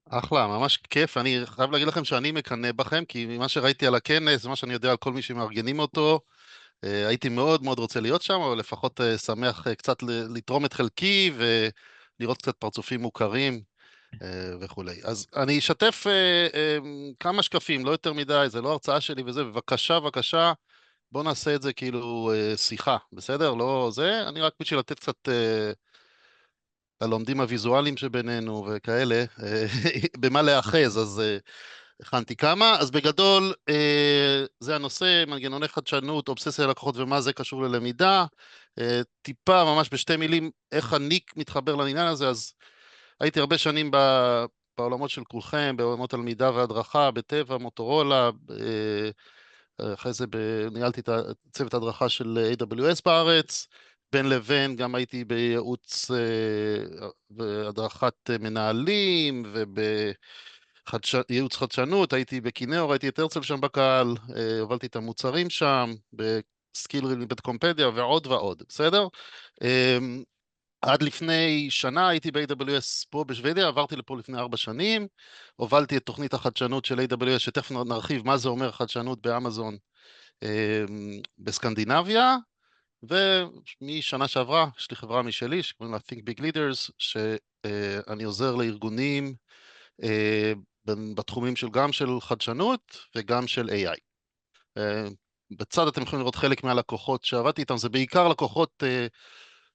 אחלה, ממש כיף. אני חייב להגיד לכם שאני מקנא בכם, כי ממה שראיתי על הכנס, ומה שאני יודע על כל מי שמארגנים אותו, הייתי מאוד מאוד רוצה להיות שם, אבל לפחות שמח קצת לתרום את חלקי ולראות קצת פרצופים מוכרים וכולי. אז אני אשתף כמה שקפים, לא יותר מדי, זה לא הרצאה שלי וזה, בבקשה, בבקשה, בואו נעשה את זה כאילו שיחה, בסדר? לא זה, אני רק בשביל לתת קצת הלומדים הוויזואליים שבינינו וכאלה, במה להאחז, אז הכנתי כמה. אז בגדול, זה הנושא, מנגנוני חדשנות, אובססיה ללקוחות ומה זה קשור ללמידה. טיפה, ממש בשתי מילים, איך אני מתחבר לעניין הזה. אז הייתי הרבה שנים בעולמות של כולכם, בעולמות הלמידה והדרכה, בטבע, מוטורולה, אחרי זה ניהלתי את צוות הדרכה של AWS בארץ, בין לבין גם הייתי בייעוץ והדרכת מנהלים ובייעוץ חדשנות, הייתי בכינר, הייתי את הרצל שם בקהל, הובלתי את המוצרים שם, בסקיל בקומפדיה ועוד ועוד, בסדר? עד לפני שנה הייתי ב-AWS פה בשוודיה, עברתי לפה לפני 4 שנים, הובלתי את תוכנית החדשנות של AWS, שתכף נרחיב מה זה אומר חדשנות באמזון בסקנדינביה, ומשנה שעברה יש לי חברה משלי שקוראים לה Think Big Leaders, שאני עוזר לארגונים בתחומים גם של חדשנות וגם של AI. בצד אתם יכולים לראות חלק מהלקוחות שעבדתי איתם, זה בעיקר לקוחות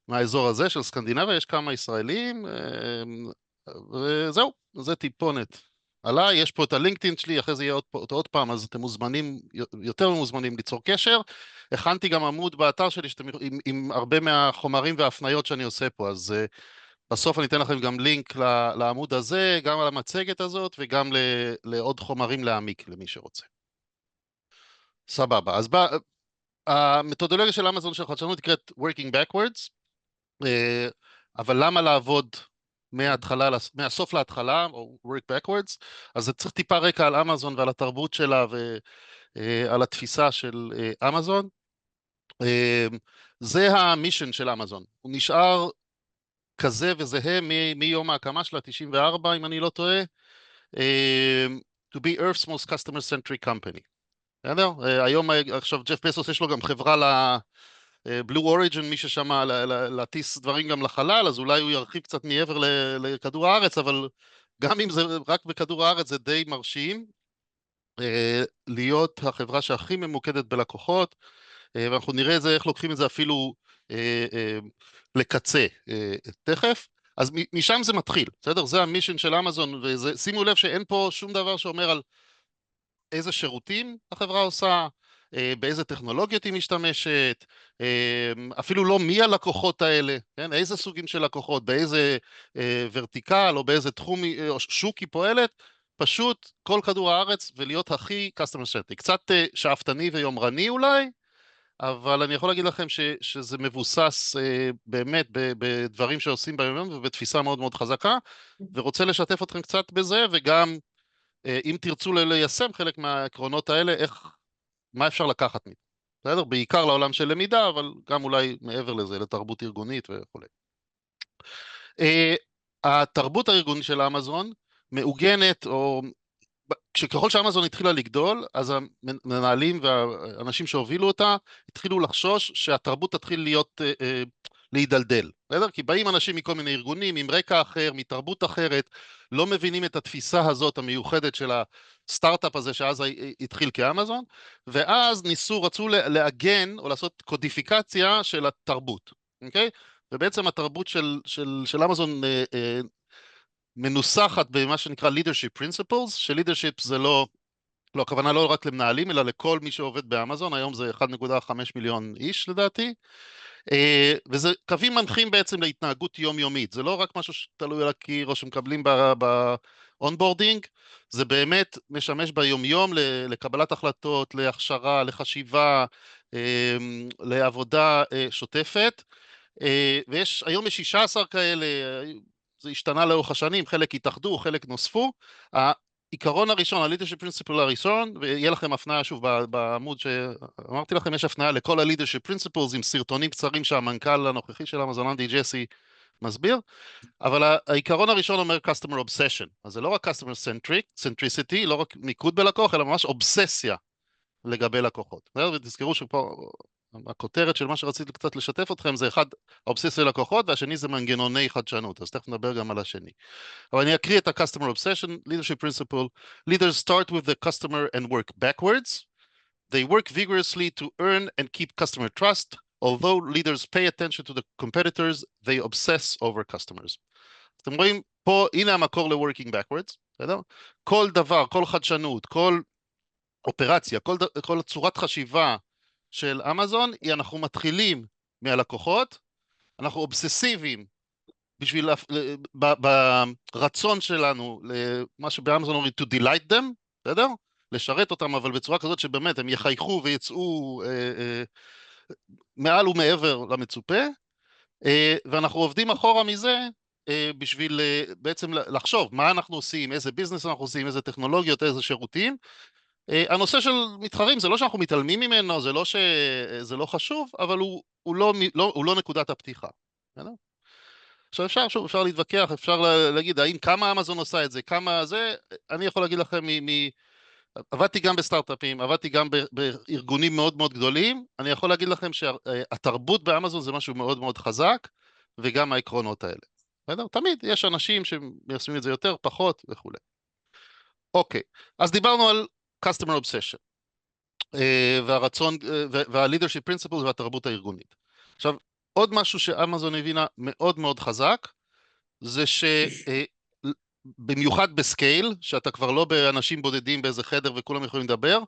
מהאזור הזה של סקנדינביה, יש כמה ישראלים, וזהו, זה טיפונת. עליי, יש פה את הלינקדאין שלי, אחרי זה יהיה עוד פעם, אז אתם מוזמנים, יותר מוזמנים ליצור קשר. הכנתי גם עמוד באתר שלי עם הרבה מהחומרים וההפניות שאני עושה פה, אז בסוף אני אתן לכם גם לינק לעמוד הזה, גם על המצגת הזאת, וגם לעוד חומרים להעמיק למי שרוצה. סבבה, אז המתודולוגיה של אמזון של חדשנות נקראת Working Backwards, אבל למה לעבוד מהסוף להתחלה, או work backwards? אז זה צריך טיפה רקע על אמזון ועל התרבות שלה ועל התפיסה של אמזון. זה המישן של אמזון, הוא נשאר כזה וזהה מיום ההקמה שלה, 94 אם אני לא טועה, to be Earth's most customer-centric company. בסדר? היום, עכשיו ג'ף בסוס יש לו גם חברה בלו אוריג'ן, מי ששמע להטיס דברים גם לחלל, אז אולי הוא ירחיב קצת מעבר לכדור הארץ, אבל גם אם זה רק בכדור הארץ זה די מרשים להיות החברה שהכי ממוקדת בלקוחות, ואנחנו נראה איך לוקחים את זה אפילו לקצה תכף. אז משם זה מתחיל, בסדר? זה המישן של אמזון, ושימו לב שאין פה שום דבר שאומר על איזה שירותים החברה עושה, באיזה טכנולוגיות היא משתמשת, אפילו לא מי הלקוחות האלה, כן? איזה סוגים של לקוחות, באיזה ורטיקל או באיזה תחום או שוק היא פועלת, פשוט כל כדור הארץ ולהיות הכי customer centric, קצת שאפתני ויומרני אולי, אבל אני יכול להגיד לכם שזה מבוסס באמת בדברים שעושים ביום ובתפיסה מאוד מאוד חזקה, ורוצה לשתף אתכם קצת בזה, וגם אם תרצו ליישם חלק מהעקרונות האלה, מה אפשר לקחת מזה, בסדר? בעיקר לעולם של למידה, אבל גם אולי מעבר לזה, לתרבות ארגונית וכו'. התרבות הארגונית של אמזון מעוגנת, או ככל שאמזון התחילה לגדול, אז המנהלים והאנשים שהובילו אותה התחילו לחשוש שהתרבות תתחיל להידלדל, בסדר? כי באים אנשים מכל מיני ארגונים, עם רקע אחר, מתרבות אחרת, לא מבינים את התפיסה הזאת המיוחדת של הסטארט-אפ הזה שאז התחיל כאמזון, ואז רצו לעגן או לעשות קודיפיקציה של התרבות, אוקיי? ובעצם התרבות של אמזון מנוסחת במה שנקרא leadership principles, ש-leadership זה לא, הכוונה לא רק למנהלים, אלא לכל מי שעובד באמזון, היום זה 1.5 מיליון איש לדעתי, וזה קווים מנחים בעצם להתנהגות יומיומית, זה לא רק משהו שתלוי על הקיר או שמקבלים באונבורדינג, זה באמת משמש ביומיום לקבלת החלטות, להכשרה, לחשיבה, לעבודה שוטפת, היום יש 16 כאלה, זה השתנה לאורך השנים, חלק התאחדו, חלק נוספו. העיקרון הראשון, ה-leadership principle הראשון, ויהיה לכם הפניה שוב בעמוד שאמרתי לכם, יש הפניה לכל ה-leadership principles עם סרטונים קצרים שהמנכ"ל הנוכחי של אמזון, אנדי ג'סי, מסביר? אבל העיקרון הראשון אומר customer obsession, אז זה לא רק customer centricity, לא רק מיקוד בלקוח, אלא ממש אובססיה לגבי לקוחות. ותזכרו שפה הכותרת של מה שרציתי קצת לשתף אתכם זה אחד, האובססיה ללקוחות, והשני זה מנגנוני חדשנות, אז תכף נדבר גם על השני. אבל אני אקריא את ה-customer obsession, leadership principle, leaders start with the customer and work backwards, they work vigorously to earn and keep customer trust, although leaders pay attention to the competitors, they obsess over customers. אתם רואים פה, הנה המקור ל-working backwards, בסדר? כל דבר, כל חדשנות, כל אופרציה, כל צורת חשיבה של אמזון, היא אנחנו מתחילים מהלקוחות, אנחנו אובססיביים בשביל, ברצון שלנו, למה שבאמזון אומרים to delight them, בסדר? לשרת אותם, אבל בצורה כזאת שבאמת הם יחייכו ויצאו מעל ומעבר למצופה, ואנחנו עובדים אחורה מזה, בשביל בעצם לחשוב מה אנחנו עושים, איזה ביזנס אנחנו עושים, איזה טכנולוגיות, איזה שירותים. הנושא של מתחרים זה לא שאנחנו מתעלמים ממנו, זה לא שזה לא חשוב, אבל הוא לא נקודת הפתיחה. עכשיו אפשר להתווכח, אפשר להגיד האם כמה אמזון עושה את זה, כמה זה, אני יכול להגיד לכם, עבדתי גם בסטארט-אפים, עבדתי גם בארגונים מאוד מאוד גדולים, אני יכול להגיד לכם שהתרבות באמזון זה משהו מאוד מאוד חזק, וגם העקרונות האלה. תמיד יש אנשים שמיישמים את זה יותר, פחות וכו'. אוקיי, אז דיברנו על customer obsession, והרצון, וה-leadership principles והתרבות הארגונית. עכשיו, עוד משהו שאמזון הבינה מאוד מאוד חזק, זה שבמיוחד בסקייל, שאתה כבר לא באנשים בודדים באיזה חדר וכולם יכולים לדבר,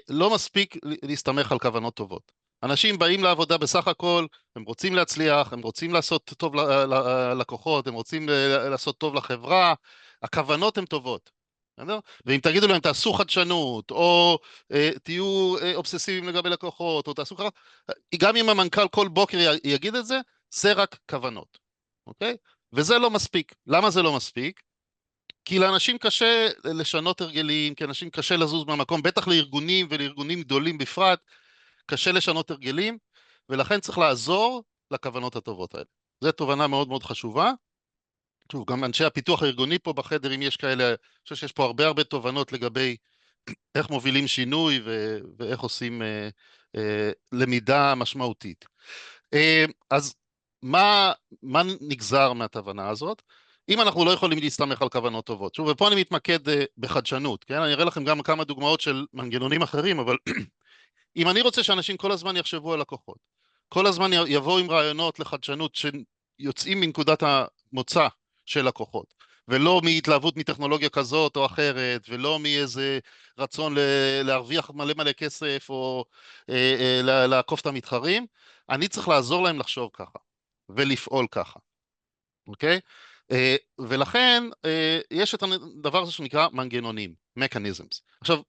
לא מספיק להסתמך על כוונות טובות. אנשים באים לעבודה בסך הכל, הם רוצים להצליח, הם רוצים לעשות טוב ללקוחות, הם רוצים לעשות טוב לחברה, הכוונות הן טובות. ואם תגידו להם תעשו חדשנות, או תהיו אובססיביים לגבי לקוחות, או תעשו ככה, גם אם המנכ"ל כל בוקר יגיד את זה, זה רק כוונות, אוקיי? וזה לא מספיק. למה זה לא מספיק? כי לאנשים קשה לשנות הרגלים, כי לאנשים קשה לזוז מהמקום, בטח לארגונים ולארגונים גדולים בפרט, קשה לשנות הרגלים, ולכן צריך לעזור לכוונות הטובות האלה. זו תובנה מאוד מאוד חשובה. שוב, גם אנשי הפיתוח הארגוני פה בחדר, אם יש כאלה, אני חושב שיש פה הרבה תובנות לגבי איך מובילים שינוי ואיך עושים למידה משמעותית. אז מה נגזר מהתובנה הזאת? אם אנחנו לא יכולים להסתמך על כוונות טובות. שוב, ופה אני מתמקד בחדשנות, כן? אני אראה לכם גם כמה דוגמאות של מנגנונים אחרים, אבל אם אני רוצה שאנשים כל הזמן יחשבו על לקוחות, כל הזמן יבואו עם רעיונות לחדשנות שיוצאים מנקודת המוצא של לקוחות, ולא מהתלהבות מטכנולוגיה כזאת או אחרת, ולא מאיזה רצון להרוויח מלא כסף, או לעקוף את המתחרים, אני צריך לעזור להם לחשוב ככה, ולפעול ככה, אוקיי? ולכן יש את הדבר הזה שנקרא מנגנונים, mechanisms. עכשיו,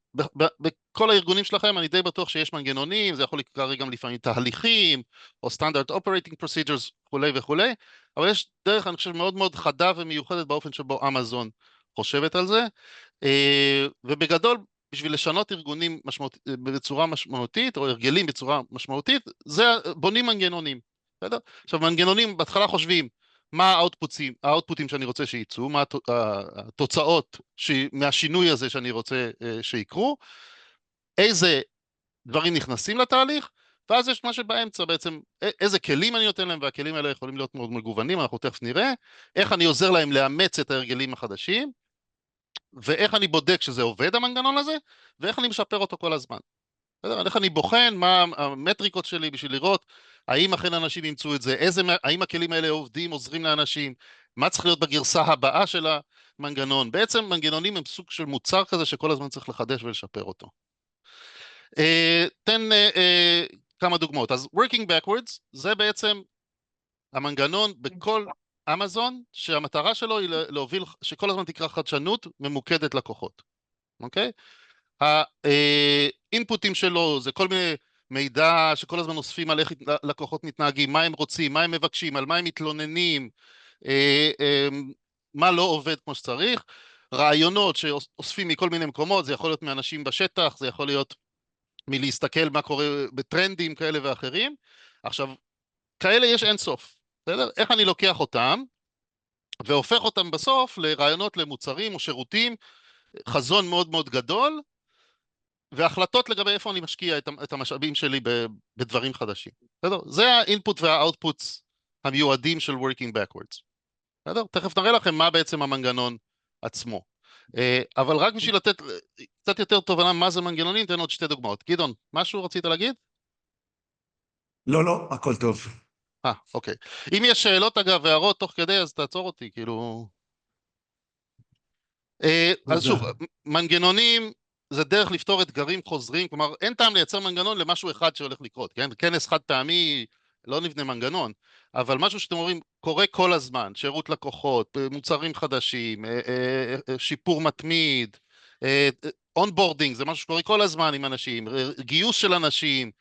בכל הארגונים שלכם אני די בטוח שיש מנגנונים, זה יכול לקרוא גם לפעמים תהליכים, או standard operating procedures וכו', אבל יש דרך, אני חושב, מאוד מאוד חדה ומיוחדת באופן שבו אמזון חושבת על זה, ובגדול, בשביל לשנות ארגונים בצורה משמעותית, או הרגלים בצורה משמעותית, זה בונים מנגנונים. בסדר? עכשיו, מנגנונים בהתחלה חושבים, מה האוטפוטים שאני רוצה שייצאו, מה התוצאות מהשינוי הזה שאני רוצה שיקרו, איזה דברים נכנסים לתהליך, ואז יש מה שבאמצע בעצם, איזה כלים אני נותן להם, והכלים האלה יכולים להיות מאוד מגוונים, אנחנו תכף נראה, איך אני עוזר להם לאמץ את ההרגלים החדשים, ואיך אני בודק שזה עובד המנגנון הזה, ואיך אני משפר אותו כל הזמן. איך אני בוחן מה המטריקות שלי בשביל לראות האם אכן אנשים ימצאו את זה, האם הכלים האלה עובדים, עוזרים לאנשים, מה צריך להיות בגרסה הבאה של המנגנון. בעצם מנגנונים הם סוג של מוצר כזה שכל הזמן צריך לחדש ולשפר אותו. תן כמה דוגמאות. אז working backwards זה בעצם המנגנון בכל אמזון שהמטרה שלו היא להוביל, שכל הזמן תקרא חדשנות ממוקדת לקוחות. אוקיי? האינפוטים שלו זה כל מיני מידע שכל הזמן אוספים על איך לקוחות מתנהגים, מה הם רוצים, מה הם מבקשים, על מה הם מתלוננים, מה לא עובד כמו שצריך, רעיונות שאוספים מכל מיני מקומות, זה יכול להיות מאנשים בשטח, זה יכול להיות מלהסתכל מה קורה בטרנדים כאלה ואחרים. עכשיו, כאלה יש אין סוף, בסדר? איך אני לוקח אותם והופך אותם בסוף לרעיונות למוצרים או שירותים, חזון מאוד מאוד גדול, והחלטות לגבי איפה אני משקיע את המשאבים שלי בדברים חדשים. בסדר? זה האינפוט והאוטפוטס המיועדים של working backwards. בסדר? תכף נראה לכם מה בעצם המנגנון עצמו. אבל רק בשביל לתת קצת יותר תובנה מה זה מנגנונים, תן עוד 2 דוגמאות. גדעון, משהו רצית להגיד? לא, לא, הכל טוב. אוקיי. אם יש שאלות אגב והערות תוך כדי, אז תעצור אותי, כאילו... אז שוב, מנגנונים זה דרך לפתור אתגרים חוזרים, כלומר אין טעם לייצר מנגנון למשהו אחד שהולך לקרות, כן? כנס חד פעמי, לא נבנה מנגנון, אבל משהו שאתם אומרים קורה כל הזמן, שירות לקוחות, מוצרים חדשים, שיפור מתמיד, אונבורדינג, זה משהו שקורה כל הזמן עם אנשים, גיוס של אנשים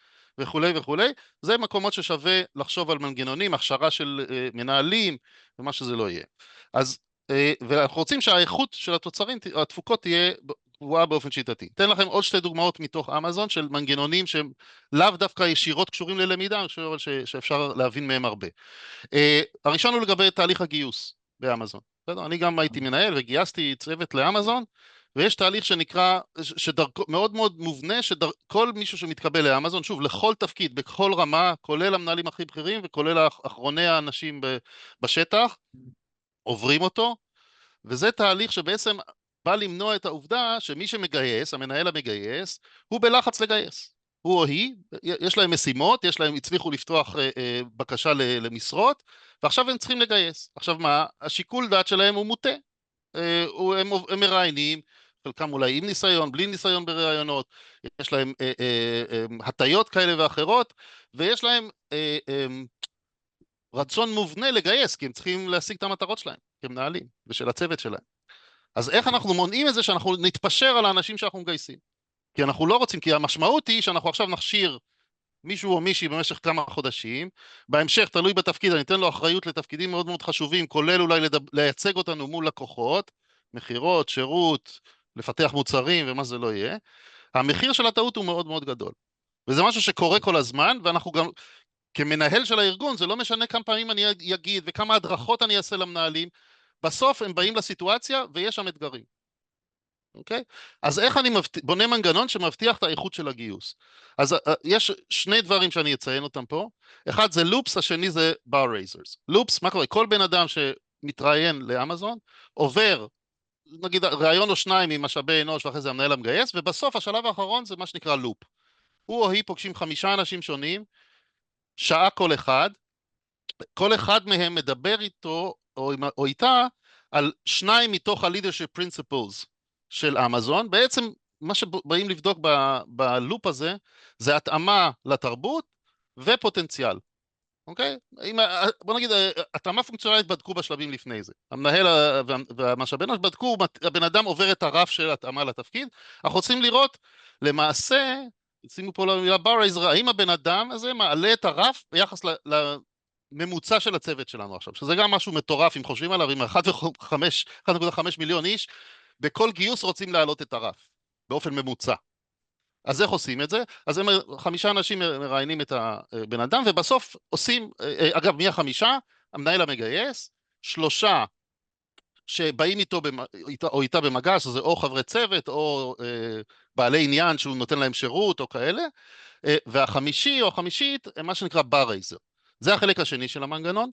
וכולי וכולי, זה מקומות ששווה לחשוב על מנגנונים, הכשרה של מנהלים ומה שזה לא יהיה. אז ואנחנו רוצים שהאיכות של התוצרים, התפוקות תהיה גבוהה באופן שיטתי. אתן לכם עוד 2 דוגמאות מתוך אמזון של מנגנונים שהם לאו דווקא ישירות קשורים ללמידה, אני חושב שאפשר להבין מהם הרבה. הראשון הוא לגבי תהליך הגיוס באמזון. אני גם הייתי מנהל וגייסתי צוות לאמזון, ויש תהליך שנקרא, מאוד מאוד מובנה, שכל מישהו שמתקבל לאמזון, שוב, לכל תפקיד, בכל רמה, כולל המנהלים הכי בכירים וכולל אחרוני האנשים בשטח, עוברים אותו, וזה תהליך שבעצם בא למנוע את העובדה שמי שמגייס, המנהל המגייס, הוא בלחץ לגייס. הוא או היא, יש להם משימות, הצליחו לפתוח בקשה למשרות, ועכשיו הם צריכים לגייס. עכשיו מה? השיקול דעת שלהם הוא מוטה. הם מראיינים, חלקם אולי עם ניסיון, בלי ניסיון בראיונות, יש להם הטיות כאלה ואחרות, ויש להם רצון מובנה לגייס, כי הם צריכים להשיג את המטרות שלהם, כמנהלים, ושל הצוות שלהם. אז איך אנחנו מונעים את זה שאנחנו נתפשר על האנשים שאנחנו מגייסים? כי אנחנו לא רוצים, כי המשמעות היא שאנחנו עכשיו נכשיר מישהו או מישהי במשך כמה חודשים, בהמשך, תלוי בתפקיד, אני אתן לו אחריות לתפקידים מאוד מאוד חשובים, כולל אולי לייצג אותנו מול לקוחות, מחירות, שירות, לפתח מוצרים ומה זה לא יהיה. המחיר של הטעות הוא מאוד מאוד גדול. וזה משהו שקורה כל הזמן, ואנחנו גם, כמנהל של הארגון, זה לא משנה כמה פעמים אני אגיד וכמה הדרכות אני אעשה למנהלים, בסוף הם באים לסיטואציה ויש שם אתגרים. אוקיי? אז איך אני בונה מנגנון שמבטיח את האיכות של הגיוס? אז יש 2 דברים שאני אציין אותם פה. אחד זה לופס, השני זה bar raisers. לופס, מה קורה? כל בן אדם שמתראיין לאמזון, עובר, נגיד, ראיון או 2 עם משאבי אנוש, ואחרי זה המנהל המגייס, ובסוף השלב האחרון זה מה שנקרא לופ. הוא או היא פוגשים 5 אנשים שונים, שעה כל אחד מהם מדבר איתו או איתה על 2 מתוך ה-leadership principles של אמזון. בעצם מה שבאים לבדוק בלופ הזה זה התאמה לתרבות ופוטנציאל. אוקיי? בוא נגיד, התאמה פונקציונלית בדקו בשלבים לפני זה. המנהל והמשאבי אנוש בדקו, הבן אדם עובר את הרף של התאמה לתפקיד. אנחנו רוצים לראות למעשה, שימו פה למילה bar-raiser, האם הבן אדם הזה מעלה את הרף ביחס לממוצע של הצוות שלנו עכשיו, שזה גם משהו מטורף, אם חושבים עליו, עם 1.5 מיליון איש, בכל גיוס רוצים להעלות את הרף, באופן ממוצע. אז איך עושים את זה? אז 5 אנשים מראיינים את הבן אדם, ובסוף עושים, אגב, מי ה5? המנהל המגייס, 3 שבאים איתו או איתה במגע, שזה או חברי צוות, או בעלי עניין שהוא נותן להם שירות, או כאלה, והחמישי או החמישית, מה שנקרא bar raiser. זה החלק השני של המנגנון.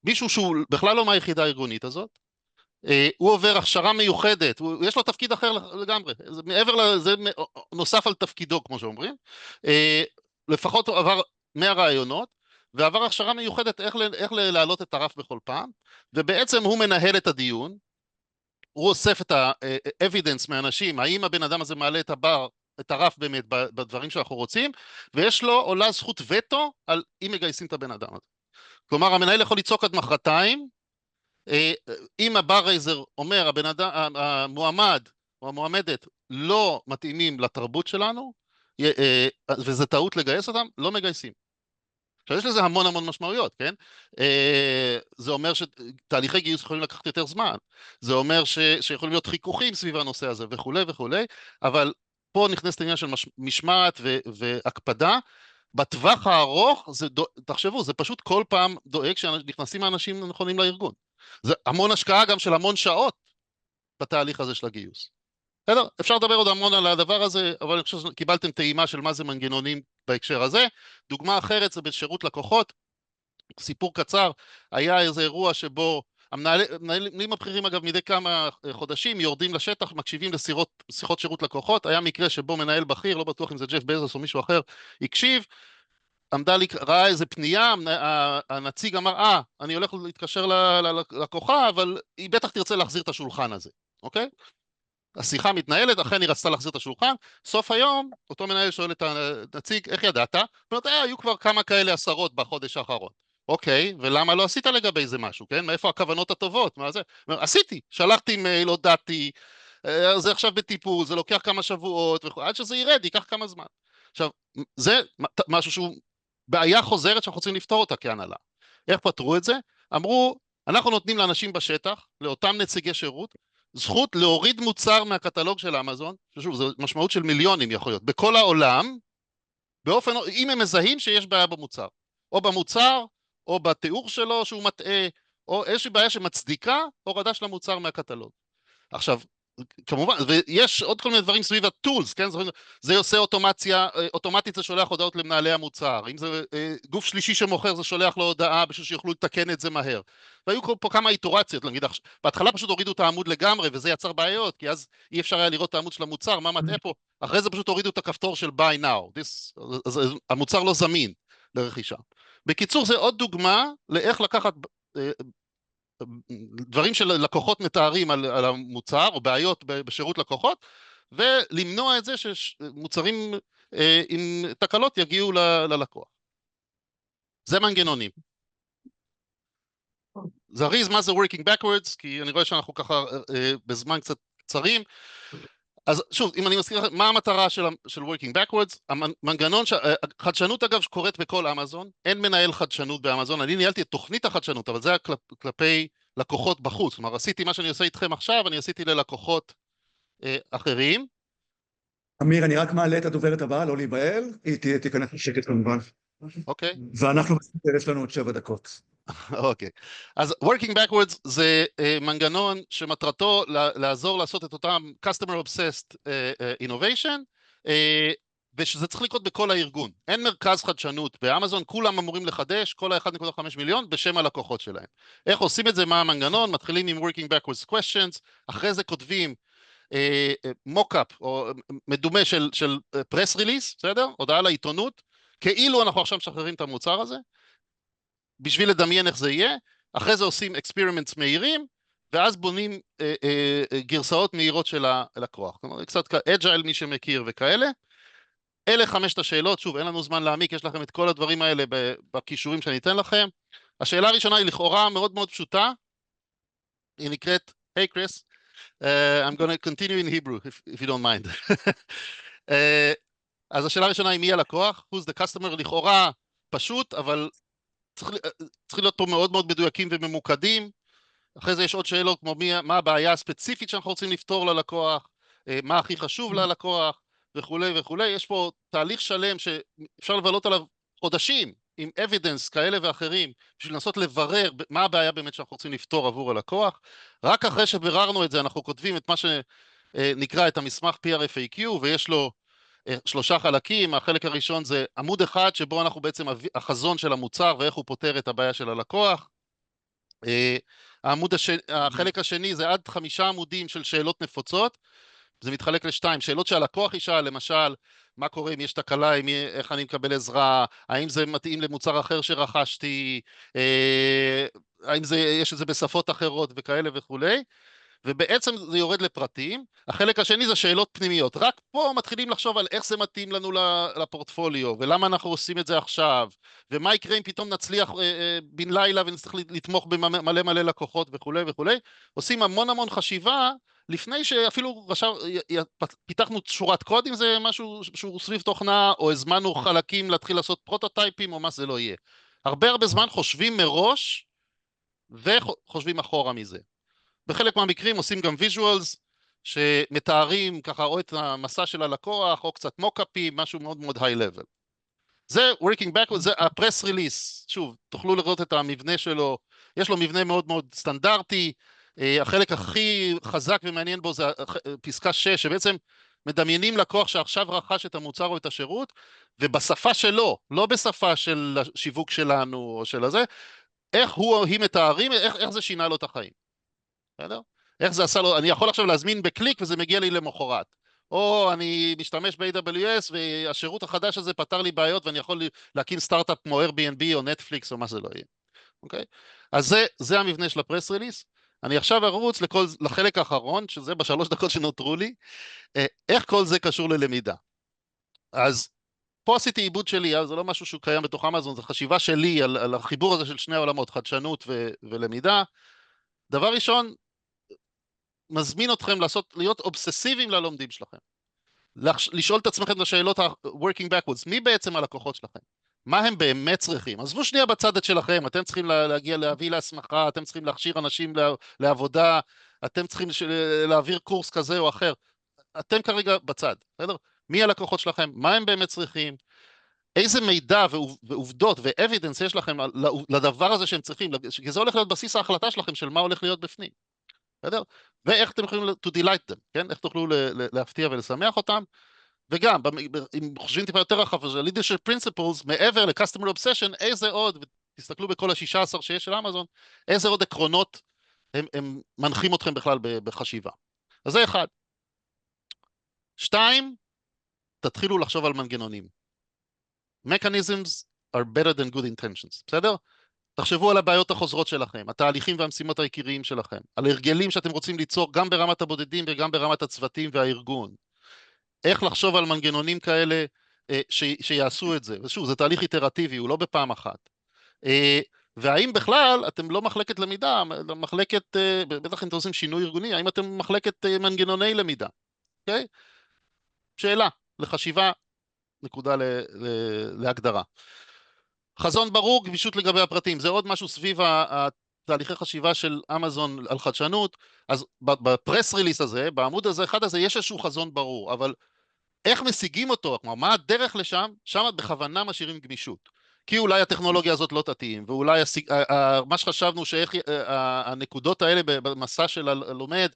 מישהו שהוא בכלל לא מהיחידה הארגונית הזאת, הוא עובר הכשרה מיוחדת, יש לו תפקיד אחר לגמרי, מעבר לזה נוסף על תפקידו, כמו שאומרים, לפחות הוא עבר 100 רעיונות, ועבר הכשרה מיוחדת איך להעלות את הרף בכל פעם, ובעצם הוא מנהל את הדיון, הוא אוסף את האבידנס מאנשים, האם הבן אדם הזה מעלה את הרף באמת בדברים שאנחנו רוצים, ויש לו עולה זכות וטו על אם מגייסים את הבן אדם הזה. כלומר, המנהל יכול לצעוק עד מחרתיים, אם הבר רייזר אומר, המועמד או המועמדת לא מתאימים לתרבות שלנו, וזה טעות לגייס אותם, לא מגייסים. עכשיו יש לזה המון המון משמעויות, כן? זה אומר שתהליכי גיוס יכולים לקחת יותר זמן, זה אומר שיכולים להיות חיכוכים סביב הנושא הזה וכו' וכו', אבל פה נכנס לעניין של משמעת והקפדה, בטווח הארוך, תחשבו, זה פשוט כל פעם דואג שנכנסים האנשים הנכונים לארגון. זה המון השקעה גם של המון שעות בתהליך הזה של הגיוס. בסדר? אפשר לדבר עוד המון על הדבר הזה, אבל אני חושב שקיבלתם טעימה של מה זה מנגנונים בהקשר הזה. דוגמה אחרת זה בשירות לקוחות, סיפור קצר, היה איזה אירוע שבו המנהלים הבכירים אגב מדי כמה חודשים יורדים לשטח, מקשיבים לשיחות שירות לקוחות, היה מקרה שבו מנהל בכיר, לא בטוח אם זה ג'ף בזוס או מישהו אחר, הקשיב, ראה איזה פנייה, הנציג אמר, אני הולך להתקשר ללקוחה, אבל היא בטח תרצה להחזיר את השולחן הזה, אוקיי? השיחה מתנהלת, אכן היא רצתה להחזיר את השולחן, סוף היום, אותו מנהל שואל את הנציג, איך ידעת? הוא אומרת, היו כבר כמה כאלה עשרות בחודש האחרון. אוקיי, ולמה לא עשית לגבי זה משהו, כן? מאיפה הכוונות הטובות? מה זה? עשיתי, שלחתי מייל, הודעתי, זה עכשיו בטיפול, זה לוקח כמה שבועות, עד שזה ירד, ייקח כמה זמן. עכשיו, זה משהו שהוא בעיה חוזרת שאנחנו רוצים לפתור אותה כהנהלה. איך פתרו את זה? אמרו, אנחנו נותנים לאנשים בשטח, לאותם נציגי שירות, זכות להוריד מוצר מהקטלוג של אמזון, ששוב, זו משמעות של מיליונים יכול להיות, בכל העולם, באופן, אם הם מזהים שיש בעיה במוצר, או במוצר, או בתיאור שלו שהוא מטעה, או איזושהי בעיה שמצדיקה הורדה של המוצר מהקטלוג. עכשיו, כמובן, ויש עוד כל מיני דברים סביב הטולס, כן? זה עושה אוטומציה, אוטומטית זה שולח הודעות למנהלי המוצר, אם זה גוף שלישי שמוכר זה שולח לו הודעה בשביל שיוכלו לתקן את זה מהר. והיו פה כמה איטורציות, נגיד, בהתחלה פשוט הורידו את העמוד לגמרי וזה יצר בעיות, כי אז אי אפשר היה לראות את העמוד של המוצר, מה מטעה פה, אחרי זה פשוט הורידו את הכפתור של buy now, המוצר לא זמין לרכישה. בקיצור, זה עוד דוגמה לאיך לקחת דברים שלקוחות מתארים על המוצר או בעיות בשירות לקוחות ולמנוע את זה שמוצרים עם תקלות יגיעו ללקוח. זה מנגנונים. זריז, מה זה working backwards? כי אני רואה שאנחנו ככה בזמן קצת קצרים. אז שוב, אם אני מזכיר לכם, מה המטרה של working backwards? המנגנון, חדשנות אגב שקורית בכל אמזון, אין מנהל חדשנות באמזון, אני ניהלתי את תוכנית החדשנות, אבל זה היה כלפי לקוחות בחוץ, כלומר עשיתי מה שאני עושה איתכם עכשיו, אני עשיתי ללקוחות אחרים. עמיר, אני רק מעלה את הדוברת הבאה, לא להיבהל, היא תיכנס לשקט כמובן. אוקיי. ואנחנו יש לנו עוד 7 דקות. אוקיי, אז working backwards זה מנגנון שמטרתו לעזור לעשות את אותם customer obsessed innovation, ושזה צריך לקרות בכל הארגון. אין מרכז חדשנות באמזון, כולם אמורים לחדש, כל ה-1.5 מיליון בשם הלקוחות שלהם. איך עושים את זה, מה המנגנון? מתחילים עם working backwards questions, אחרי זה כותבים mock-up או מדומה של press release, בסדר? הודעה לעיתונות, כאילו אנחנו עכשיו משחררים את המוצר הזה, בשביל לדמיין איך זה יהיה, אחרי זה עושים experiments מהירים, ואז בונים גרסאות מהירות של הלקוח. כלומר, קצת agile מי שמכיר וכאלה. אלה 5 השאלות, שוב, אין לנו זמן להעמיק, יש לכם את כל הדברים האלה בכישורים שאני אתן לכם. השאלה הראשונה היא לכאורה מאוד מאוד פשוטה, היא נקראת, Hey Chris, I'm going to continue in Hebrew, if you don't mind. אז השאלה הראשונה היא מי הלקוח, who's the customer, לכאורה פשוט, אבל צריך להיות פה מאוד מאוד מדויקים וממוקדים. אחרי זה יש עוד שאלות כמו מה הבעיה הספציפית שאנחנו רוצים לפתור ללקוח, מה הכי חשוב ללקוח וכולי וכולי. יש פה תהליך שלם שאפשר לבלות עליו חודשים עם evidence כאלה ואחרים בשביל לנסות לברר מה הבעיה באמת שאנחנו רוצים לפתור עבור הלקוח. רק אחרי שבררנו את זה אנחנו כותבים את מה שנקרא את המסמך PRFAQ, ויש לו 3 חלקים. החלק הראשון זה עמוד אחד שבו אנחנו בעצם החזון של המוצר ואיך הוא פותר את הבעיה של הלקוח. החלק השני זה עד 5 עמודים של שאלות נפוצות, זה מתחלק ל2, שאלות שהלקוח ישאל, למשל, מה קורה אם יש תקלה, איך אני מקבל עזרה, האם זה מתאים למוצר אחר שרכשתי, האם יש את זה בשפות אחרות וכאלה וכולי, ובעצם זה יורד לפרטים. החלק השני זה שאלות פנימיות, רק פה מתחילים לחשוב על איך זה מתאים לנו לפורטפוליו, ולמה אנחנו עושים את זה עכשיו, ומה יקרה אם פתאום נצליח בן לילה ונצטרך לתמוך במלא מלא לקוחות וכולי וכולי. עושים המון המון חשיבה, לפני שאפילו פיתחנו שורת קוד, אם זה משהו שהוא סביב תוכנה, או הזמנו חלקים להתחיל לעשות פרוטוטייפים, או מה זה לא יהיה. הרבה זמן חושבים מראש, וחושבים אחורה מזה. בחלק מהמקרים עושים גם ויז'ואלס, שמתארים ככה או את המסע של הלקוח, או קצת מוקאפים, משהו מאוד מאוד היי לבל. זה working backwards, זה ה-press release, שוב, תוכלו לראות את המבנה שלו, יש לו מבנה מאוד מאוד סטנדרטי, החלק הכי חזק ומעניין בו זה פסקה 6, שבעצם מדמיינים לקוח שעכשיו רכש את המוצר או את השירות, ובשפה שלו, לא בשפה של השיווק שלנו או של הזה, איך הוא או היא מתארים, איך זה שינה לו את החיים. בסדר? איך זה עשה לו, אני יכול עכשיו להזמין בקליק וזה מגיע לי למחרת. או אני משתמש ב-AWS והשירות החדש הזה פתר לי בעיות ואני יכול להקים סטארט-אפ כמו Airbnb או נטפליקס או מה זה לא יהיה. אוקיי? אז זה המבנה של הפרס ריליס. אני עכשיו ארוץ לחלק האחרון, שזה בשלוש דקות שנותרו לי, איך כל זה קשור ללמידה. אז פה עשיתי עיבוד שלי, זה לא משהו שהוא קיים בתוך אמזון, זה חשיבה שלי על החיבור הזה של שני העולמות, חדשנות ולמידה. דבר ראשון, מזמין אתכם להיות אובססיביים ללומדים שלכם. לשאול את עצמכם את השאלות ה-working backwards, מי בעצם הלקוחות שלכם? מה הם באמת צריכים? עזבו שנייה בצד את שלכם, אתם צריכים להביא להסמכה, אתם צריכים להכשיר אנשים לעבודה, אתם צריכים להעביר קורס כזה או אחר, אתם כרגע בצד, בסדר? מי הלקוחות שלכם? מה הם באמת צריכים? איזה מידע ועובדות ו-evidence יש לכם לדבר הזה שהם צריכים, כי זה הולך להיות בסיס ההחלטה שלכם של מה הולך להיות בפנים. בסדר? ואיך אתם יכולים to delight them, כן? איך תוכלו להפתיע ולשמח אותם, וגם, אם חושבים טיפה יותר רחב, זה leadership principles, מעבר ל-customer obsession, איזה עוד, ותסתכלו בכל ה-16 שיש של אמזון, איזה עוד עקרונות הם מנחים אתכם בכלל בחשיבה. אז זה אחד. 2, תתחילו לחשוב על מנגנונים. Mechanisms are better than good intentions, בסדר? תחשבו על הבעיות החוזרות שלכם, התהליכים והמשימות העיקריים שלכם, על הרגלים שאתם רוצים ליצור גם ברמת הבודדים וגם ברמת הצוותים והארגון. איך לחשוב על מנגנונים כאלה שיעשו את זה. ושוב, זה תהליך איטרטיבי, הוא לא בפעם אחת. והאם בכלל אתם לא מחלקת למידה, מחלקת, בטח אם אתם עושים שינוי ארגוני, האם אתם מחלקת מנגנוני למידה? אוקיי? שאלה, לחשיבה, נקודה להגדרה. חזון ברור, גמישות לגבי הפרטים, זה עוד משהו סביב תהליכי חשיבה של אמזון על חדשנות. אז בפרס ריליס הזה, בעמוד הזה, אחד הזה, יש איזשהו חזון ברור, אבל איך משיגים אותו, כלומר, מה הדרך לשם? שם בכוונה משאירים גמישות. כי אולי הטכנולוגיה הזאת לא תתאים, ואולי מה שחשבנו שאיך הנקודות האלה במסע של הלומד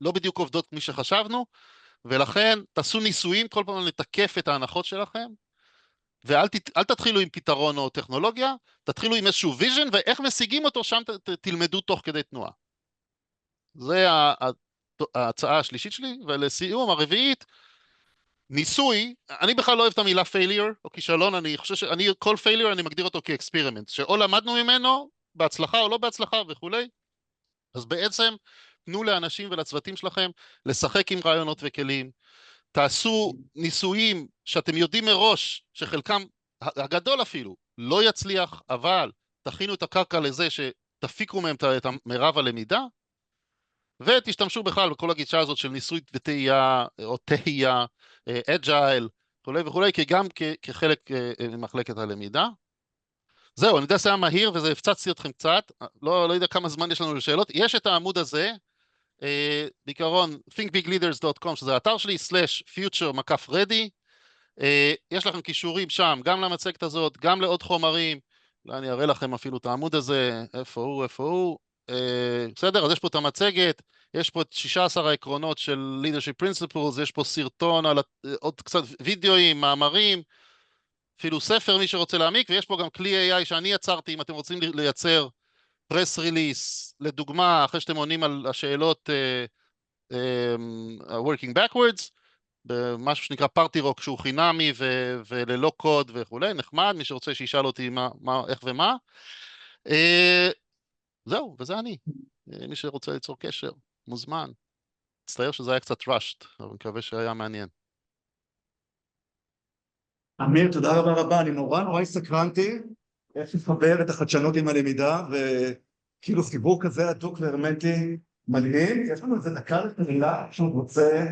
לא בדיוק עובדות כמי שחשבנו, ולכן תעשו ניסויים כל פעם לתקף את ההנחות שלכם, ואל תתחילו עם פתרון או טכנולוגיה, תתחילו עם איזשהו ויז'ן, ואיך משיגים אותו שם תלמדו תוך כדי תנועה. זה ההצעה השלישית שלי, ולסיום הרביעית, ניסוי, אני בכלל לא אוהב את המילה failure או כישלון, אני חושב כל failure אני מגדיר אותו כאקספירימנט, שאו למדנו ממנו, בהצלחה או לא בהצלחה וכולי, אז בעצם תנו לאנשים ולצוותים שלכם לשחק עם רעיונות וכלים, תעשו ניסויים שאתם יודעים מראש שחלקם הגדול אפילו לא יצליח, אבל תכינו את הקרקע לזה שתפיקו מהם את מרב הלמידה, ותשתמשו בכלל בכל הגישה הזאת של ניסוי וטעייה או תהייה, אג'ייל וכולי וכולי, כי גם כחלק ממחלקת הלמידה. זהו, אני יודע שזה היה מהיר וזה הפצצתי אתכם קצת, לא יודע כמה זמן יש לנו לשאלות. יש את העמוד הזה, בעיקרון thinkbigleaders.com, שזה האתר שלי, /future-ready, יש לכם קישורים שם, גם למצגת הזאת, גם לעוד חומרים, אולי אני אראה לכם אפילו את העמוד הזה, איפה הוא, בסדר, אז יש פה את המצגת, יש פה את 16 העקרונות של leadership principles, יש פה סרטון על עוד קצת וידאוים, מאמרים, אפילו ספר מי שרוצה להעמיק, ויש פה גם כלי AI שאני יצרתי, אם אתם רוצים לייצר press release, לדוגמה, אחרי שאתם עונים על השאלות working backwards, במשהו שנקרא פארטי רוק שהוא חינמי וללא קוד וכולי, נחמד, מי שרוצה שישאל אותי איך ומה. זהו, וזה אני. מי שרוצה ליצור קשר, מוזמן. מצטער שזה היה קצת rushed, אבל אני מקווה שהיה מעניין. עמיר, תודה רבה רבה, אני נורא הסתקרנתי איך לחבר את החדשנות עם הלמידה, וכאילו חיבור כזה הדוק והרמטי מדהים. יש לנו איזה דקה לתמילה שהוא רוצה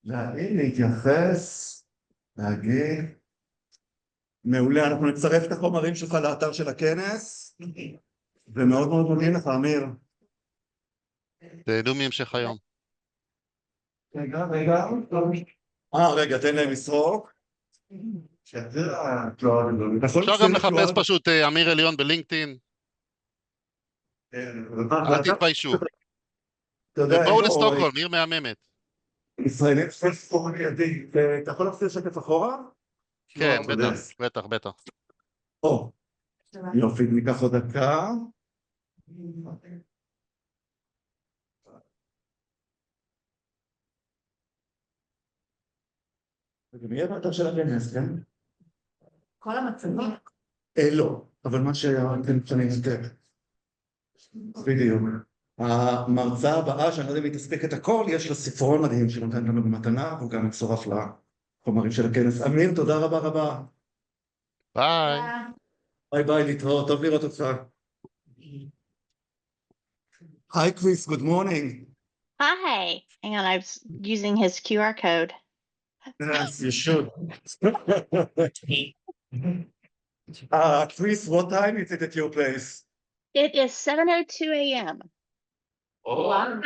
להגיד, להתייחס, להגיד. מעולה, אנחנו נצרף את החומרים שלך לאתר של הכנס, ומאוד מאוד מודים לך, עמיר. תהנו מהמשך היום. רגע, תן להם לסרוק. אפשר גם לחפש פשוט עמיר עליון בלינקדאין. אל תתביישו. ובואו לסטוקהולם, עיר מהממת. ישראלים ספור לידי, אתה יכול להחזיר שקף אחורה? כן, בטח, בטח. יופי, ניקח עוד דקה. וגם יהיה באתר של הכנס, כן? כל המצבים? לא, אבל מה שאתם שנים יותר. בדיוק. המרצה הבאה, שאני לא יודע אם היא תספיק את הכל, יש לה ספרון מדהים שנותן לנו במתנה, והוא גם מצורף לחומרים של הכנס. עמיר, תודה רבה רבה. ביי. ביי ביי, להתראות, טוב לראות אותך. Hi Chris, good morning. Hi. Hang on, I was using his QR code. Yes, you should. Chris, what time is it at your place? It is 7:02 a.m. Oh, Wow.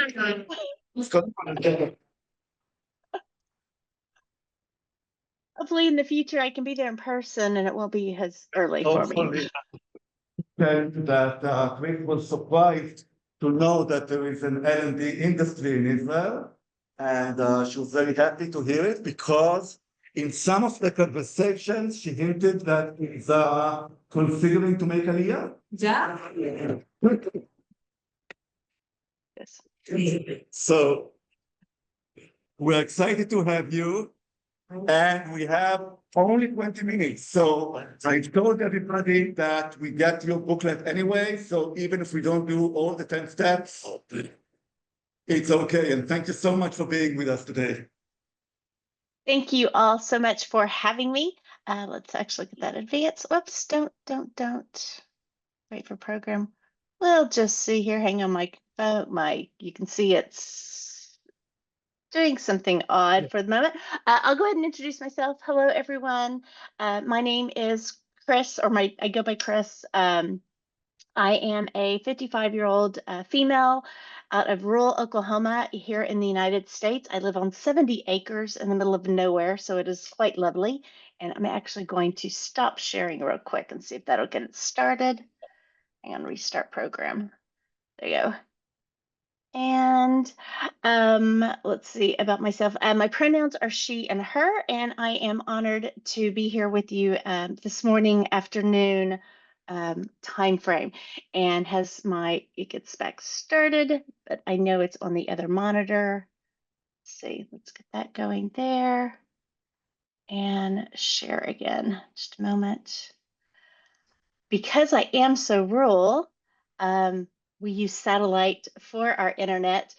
Hopefully in the future I can be there in person and it won't be as early for me. That Chris was surprised to know that there is an L&D industry in Israel, and she was very happy to hear it because in some of the conversations she hinted that he's considering to make Aliyah. Yeah. Yes. So we're excited to have you, and we have only 20 minutes. So I told everybody that we get your booklet anyway, so even if we don't do all the 10 steps, it's okay. And thank you so much for being with us today. Thank you all so much for having me. Let's actually get that advance. Whoops, don't. Wait for program. We'll just see here. Hang on, you can see it's doing something odd for the moment. I'll go ahead and introduce myself. Hello, everyone. My name is Chris, I go by Chris. I am a 55-year-old female out of rural Oklahoma here in the United States. I live on 70 acres in the middle of nowhere, so it is quite lovely. And I'm actually going to stop sharing real quick and see if that'll get it started. Hang on, restart program. There you go. And let's see about myself. My pronouns are she and her, and I am honored to be here with you this morning, afternoon time frame. And it gets back started, but I know it's on the other monitor. Let's see, let's get that going there. And share again, just a moment. Because I am so rural, we use satellite for our internet,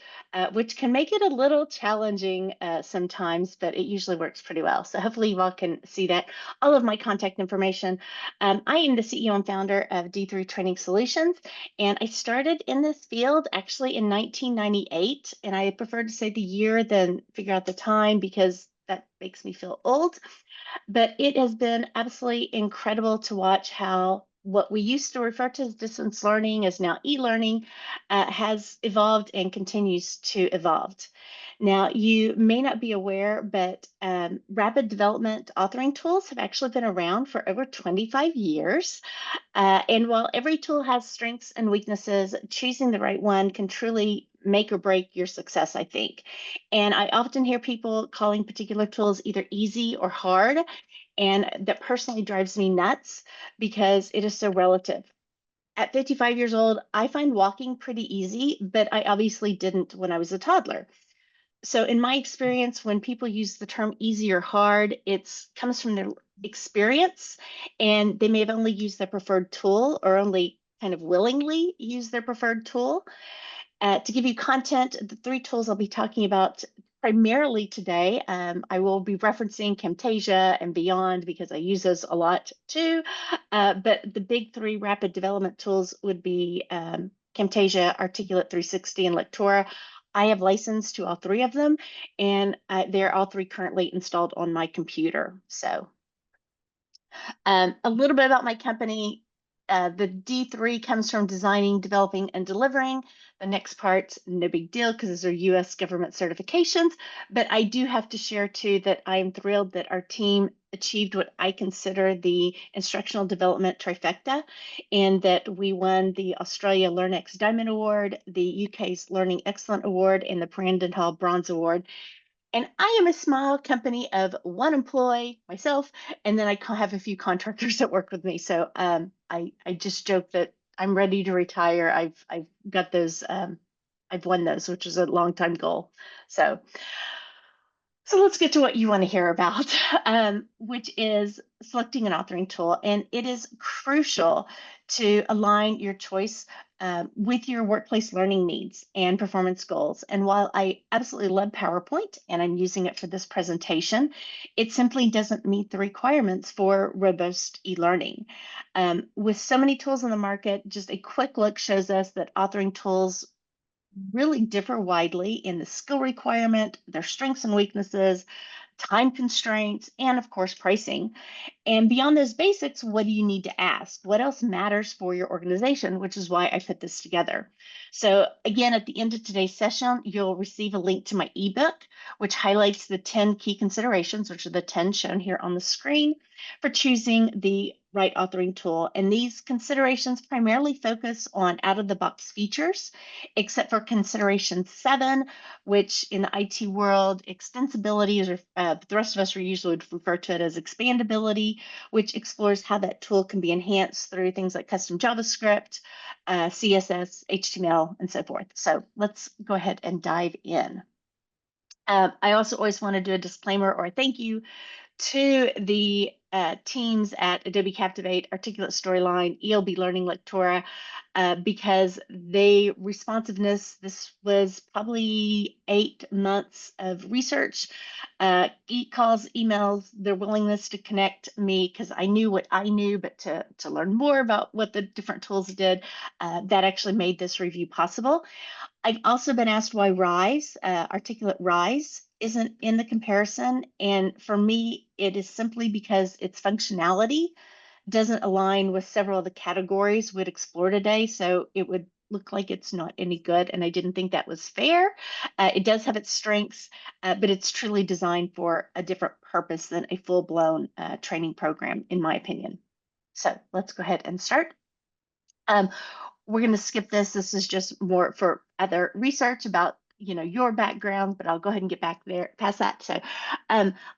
which can make it a little challenging sometimes, but it usually works pretty well. So hopefully you all can see that. All of my contact information. I am the CEO and founder of D3 Training Solutions, and I started in this field actually in 1998, and I prefer to say the year than figure out the time because that makes me feel old. But it has been absolutely incredible to watch how what we used to refer to as distance learning is now e-learning has evolved and continues to evolve. Now, you may not be aware, but rapid development authoring tools have actually been around for over 25 years. And while every tool has strengths and weaknesses, choosing the right one can truly make or break your success, I think. And I often hear people calling particular tools either easy or hard. And that personally drives me nuts because it is so relative. At 55 years old, I find walking pretty easy, but I obviously didn't when I was a toddler. So in my experience, when people use the term easy or hard, it comes from their experience, and they may have only used their preferred tool or only kind of willingly use their preferred tool. To give you content, the 3 tools I'll be talking about primarily today, I will be referencing Camtasia and beyond because I use those a lot too. But the big 3 rapid development tools would be Camtasia, Articulate 360, and Lectora. I have license to all 3 of them, and they're all 3 currently installed on my computer. So a little bit about my company. The D3 comes from designing, developing, and delivering. The next part, no big deal because those are US government certifications, but I do have to share too that I am thrilled that our team achieved what I consider the instructional development trifecta, in that we won the Australia LearnX Diamond Award, the UK's Learning Excellent Award, and the Brandon Hall Bronze Award. And I am a small company of one employee, myself, and then I have a few contractors that work with me. So I just joke that I'm ready to retire. I've got those. I've won those, which is a long time goal. So let's get to what you want to hear about, which is selecting an authoring tool. And it is crucial to align your choice with your workplace learning needs and performance goals. And while I absolutely love PowerPoint and I'm using it for this presentation, it simply doesn't meet the requirements for robust e-learning. With so many tools on the market, just a quick look shows us that authoring tools really differ widely in the skill requirement, their strengths and weaknesses, time constraints, and of course, pricing. And beyond those basics, what do you need to ask? What else matters for your organization, which is why I put this together. So again, at the end of today's session, you'll receive a link to my ebook, which highlights the 10 key considerations, which are the 10 shown here on the screen, for choosing the right authoring tool. And these considerations primarily focus on out-of-the-box features, except for consideration 7, which in the IT world, extensibility is, the rest of us usually would refer to it as expandability, which explores how that tool can be enhanced through things like custom JavaScript, CSS, HTML, and so forth. So let's go ahead and dive in. I also always want to do a disclaimer or a thank you to the teams at Adobe Captivate, Articulate Storyline, ELB Learning Lectura, because responsiveness, this was probably 8 months of research, calls, emails, their willingness to connect me, because I knew what I knew, but to learn more about what the different tools did, that actually made this review possible. I've also been asked why Rise, Articulate Rise, isn't in the comparison. And for me, it is simply because its functionality doesn't align with several of the categories we'd explore today. So it would look like it's not any good. And I didn't think that was fair. It does have its strengths, but it's truly designed for a different purpose than a full-blown training program, in my opinion. So let's go ahead and start. We're going to skip this. This is just more for other research about, your background, but I'll go ahead and get back there past that. So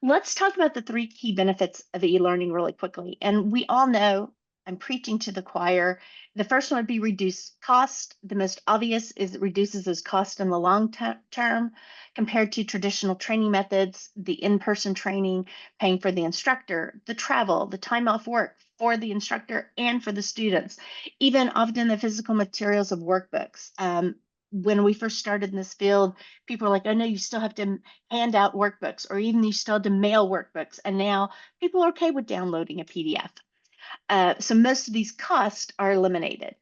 let's talk about the 3 key benefits of e-learning really quickly. And we all know, I'm preaching to the choir. The first one would be reduce cost. The most obvious is it reduces those costs in the long term compared to traditional training methods, the in-person training, paying for the instructor, the travel, the time off work for the instructor and for the students, even often the physical materials of workbooks. When we first started in this field, people were like, oh no, you still have to hand out workbooks, or even you still have to mail workbooks. And now people are okay with downloading a PDF. So most of these costs are eliminated.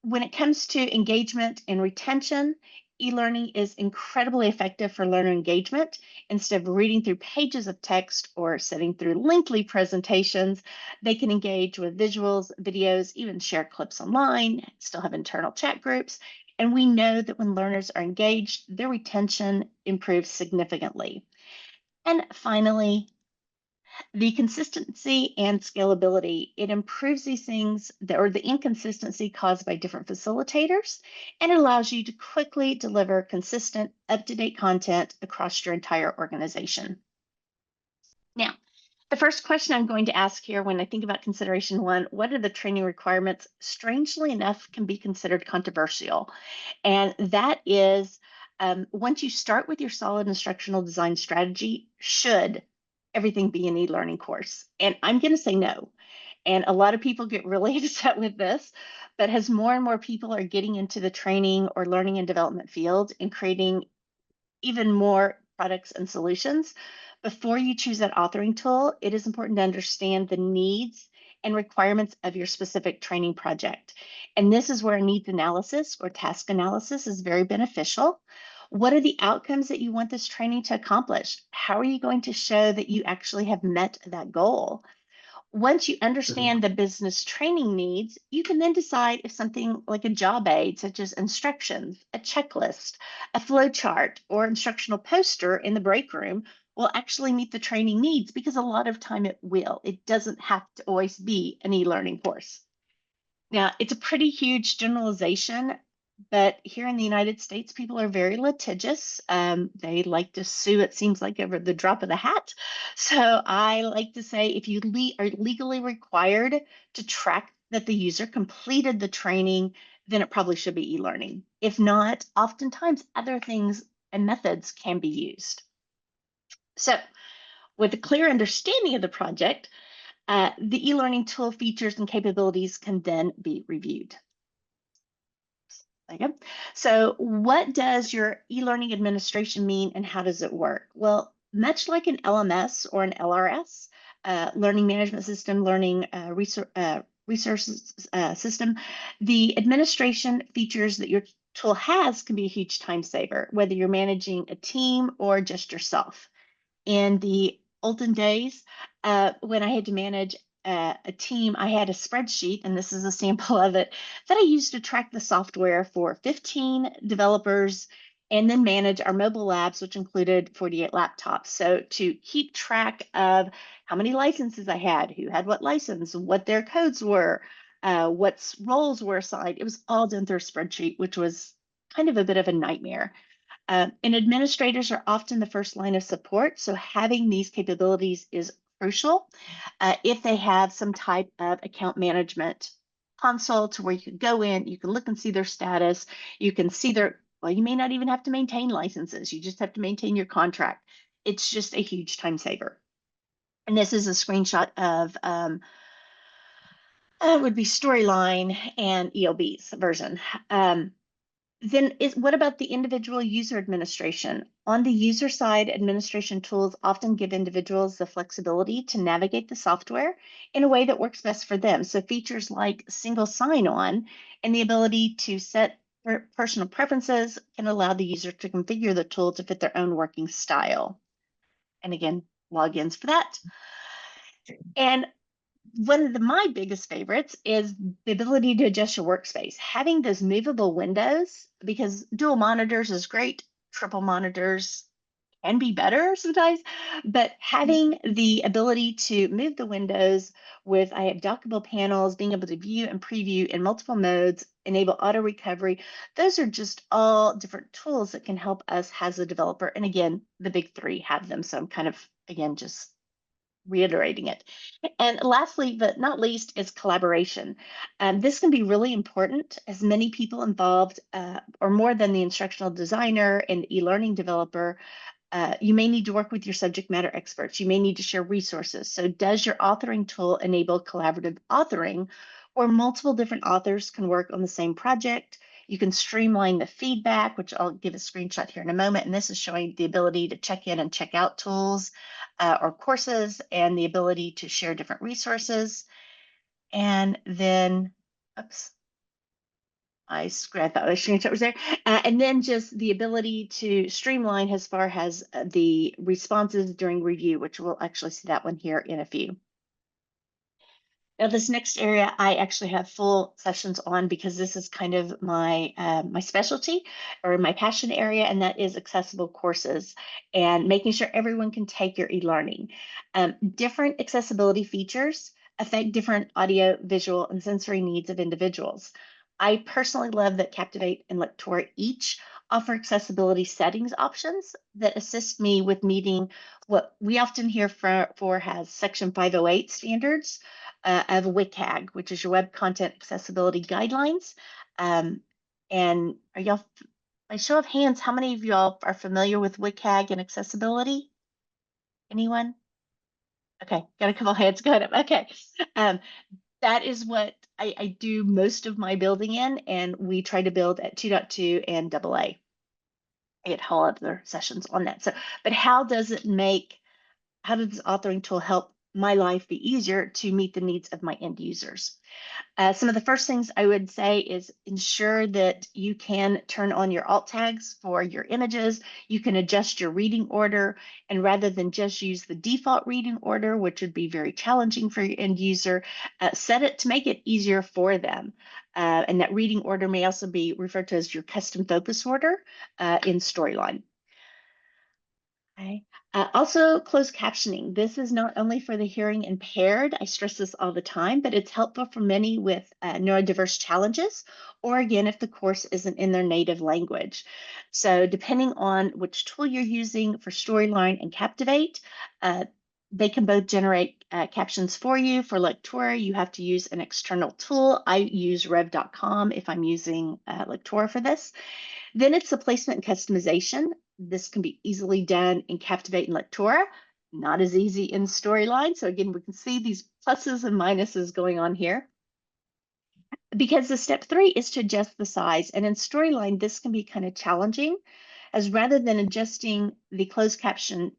When it comes to engagement and retention, e-learning is incredibly effective for learner engagement. Instead of reading through pages of text or sitting through lengthy presentations, they can engage with visuals, videos, even share clips online, still have internal chat groups. And we know that when learners are engaged, their retention improves significantly. And finally, the consistency and scalability. It improves these things, or the inconsistency caused by different facilitators, and it allows you to quickly deliver consistent, up-to-date content across your entire organization. Now, the first question I'm going to ask here when I think about consideration 1, what are the training requirements? Strangely enough, can be considered controversial. And that is, once you start with your solid instructional design strategy, should everything be an e-learning course? And I'm going to say no. And a lot of people get really upset with this, but as more and more people are getting into the training or learning and development field and creating even more products and solutions, before you choose that authoring tool, it is important to understand the needs and requirements of your specific training project. And this is where needs analysis or task analysis is very beneficial. What are the outcomes that you want this training to accomplish? How are you going to show that you actually have met that goal? Once you understand the business training needs, you can then decide if something like a job aid, such as instructions, a checklist, a flow chart, or instructional poster in the break room will actually meet the training needs, because a lot of time it will. It doesn't have to always be an e-learning course. Now, it's a pretty huge generalization, but here in the United States, people are very litigious. They like to sue, it seems like, over the drop of the hat. So I like to say, if you are legally required to track that the user completed the training, then it probably should be e-learning. If not, oftentimes other things and methods can be used. So with a clear understanding of the project, the e-learning tool features and capabilities can then be reviewed. Okay. So what does your e-learning administration mean, and how does it work? Well, much like an LMS or an LRS, learning management system, learning resources system, the administration features that your tool has can be a huge time saver, whether you're managing a team or just yourself. In the olden days, when I had to manage a team, I had a spreadsheet, and this is a sample of it, that I used to track the software for 15 developers and then manage our mobile labs, which included 48 laptops. So to keep track of how many licenses I had, who had what license, what their codes were, what roles were assigned, it was all done through a spreadsheet, which was kind of a bit of a nightmare. And administrators are often the first line of support, so having these capabilities is crucial. If they have some type of account management console to where you can go in, you can look and see their status, you can see their, well, you may not even have to maintain licenses, you just have to maintain your contract. It's just a huge time saver. And this is a screenshot of would be Storyline and EOB's version. Then what about the individual user administration? On the user side, administration tools often give individuals the flexibility to navigate the software in a way that works best for them. So features like single sign-on and the ability to set personal preferences can allow the user to configure the tool to fit their own working style. And again, logins for that. And one of my biggest favorites is the ability to adjust your workspace. Having those movable windows, because dual monitors is great, triple monitors can be better sometimes, but having the ability to move the windows with, I have dockable panels, being able to view and preview in multiple modes, enable auto recovery, those are just all different tools that can help us as a developer. And again, the big three have them. So I'm kind of, again, just reiterating it. And lastly, but not least, is collaboration. This can be really important, as many people involved, or more than the instructional designer and e-learning developer, you may need to work with your subject matter experts. You may need to share resources. So does your authoring tool enable collaborative authoring, or multiple different authors can work on the same project? You can streamline the feedback, which I'll give a screenshot here in a moment. And this is showing the ability to check in and check out tools or courses, and the ability to share different resources. And then, oops, I thought the screenshot was there. And then just the ability to streamline as far as the responses during review, which we'll actually see that one here in a few. Now, this next area I actually have full sessions on, because this is kind of my my specialty or my passion area, and that is accessible courses and making sure everyone can take your e-learning. Different accessibility features affect different audio, visual, and sensory needs of individuals. I personally love that Captivate and Lectora each offer accessibility settings options that assist me with meeting what we often hear for has Section 508 standards of WCAG, which is your Web Content Accessibility Guidelines. And are y'all, by show of hands, how many of y'all are familiar with WCAG and accessibility? Anyone? Okay, got a couple hands going up. Okay. That is what I do most of my building in, and we try to build at 2.2 and AA. I get whole other sessions on that. So, but how does this authoring tool help my life be easier to meet the needs of my end users? Some of the first things I would say is ensure that you can turn on your alt tags for your images. You can adjust your reading order, and rather than just use the default reading order, which would be very challenging for your end user, set it to make it easier for them. And that reading order may also be referred to as your custom focus order in Storyline. Okay. Also, closed captioning. This is not only for the hearing impaired, I stress this all the time, but it's helpful for many with neurodiverse challenges, or again, if the course isn't in their native language. So depending on which tool you're using for Storyline and Captivate, they can both generate captions for you. For Lectora, you have to use an external tool. I use rev.com if I'm using Lectora for this. Then it's the placement and customization. This can be easily done in Captivate and Lectora, not as easy in Storyline. So again, we can see these pluses and minuses going on here. Because the step 3 is to adjust the size. And in Storyline, this can be kind of challenging, as rather than adjusting the closed caption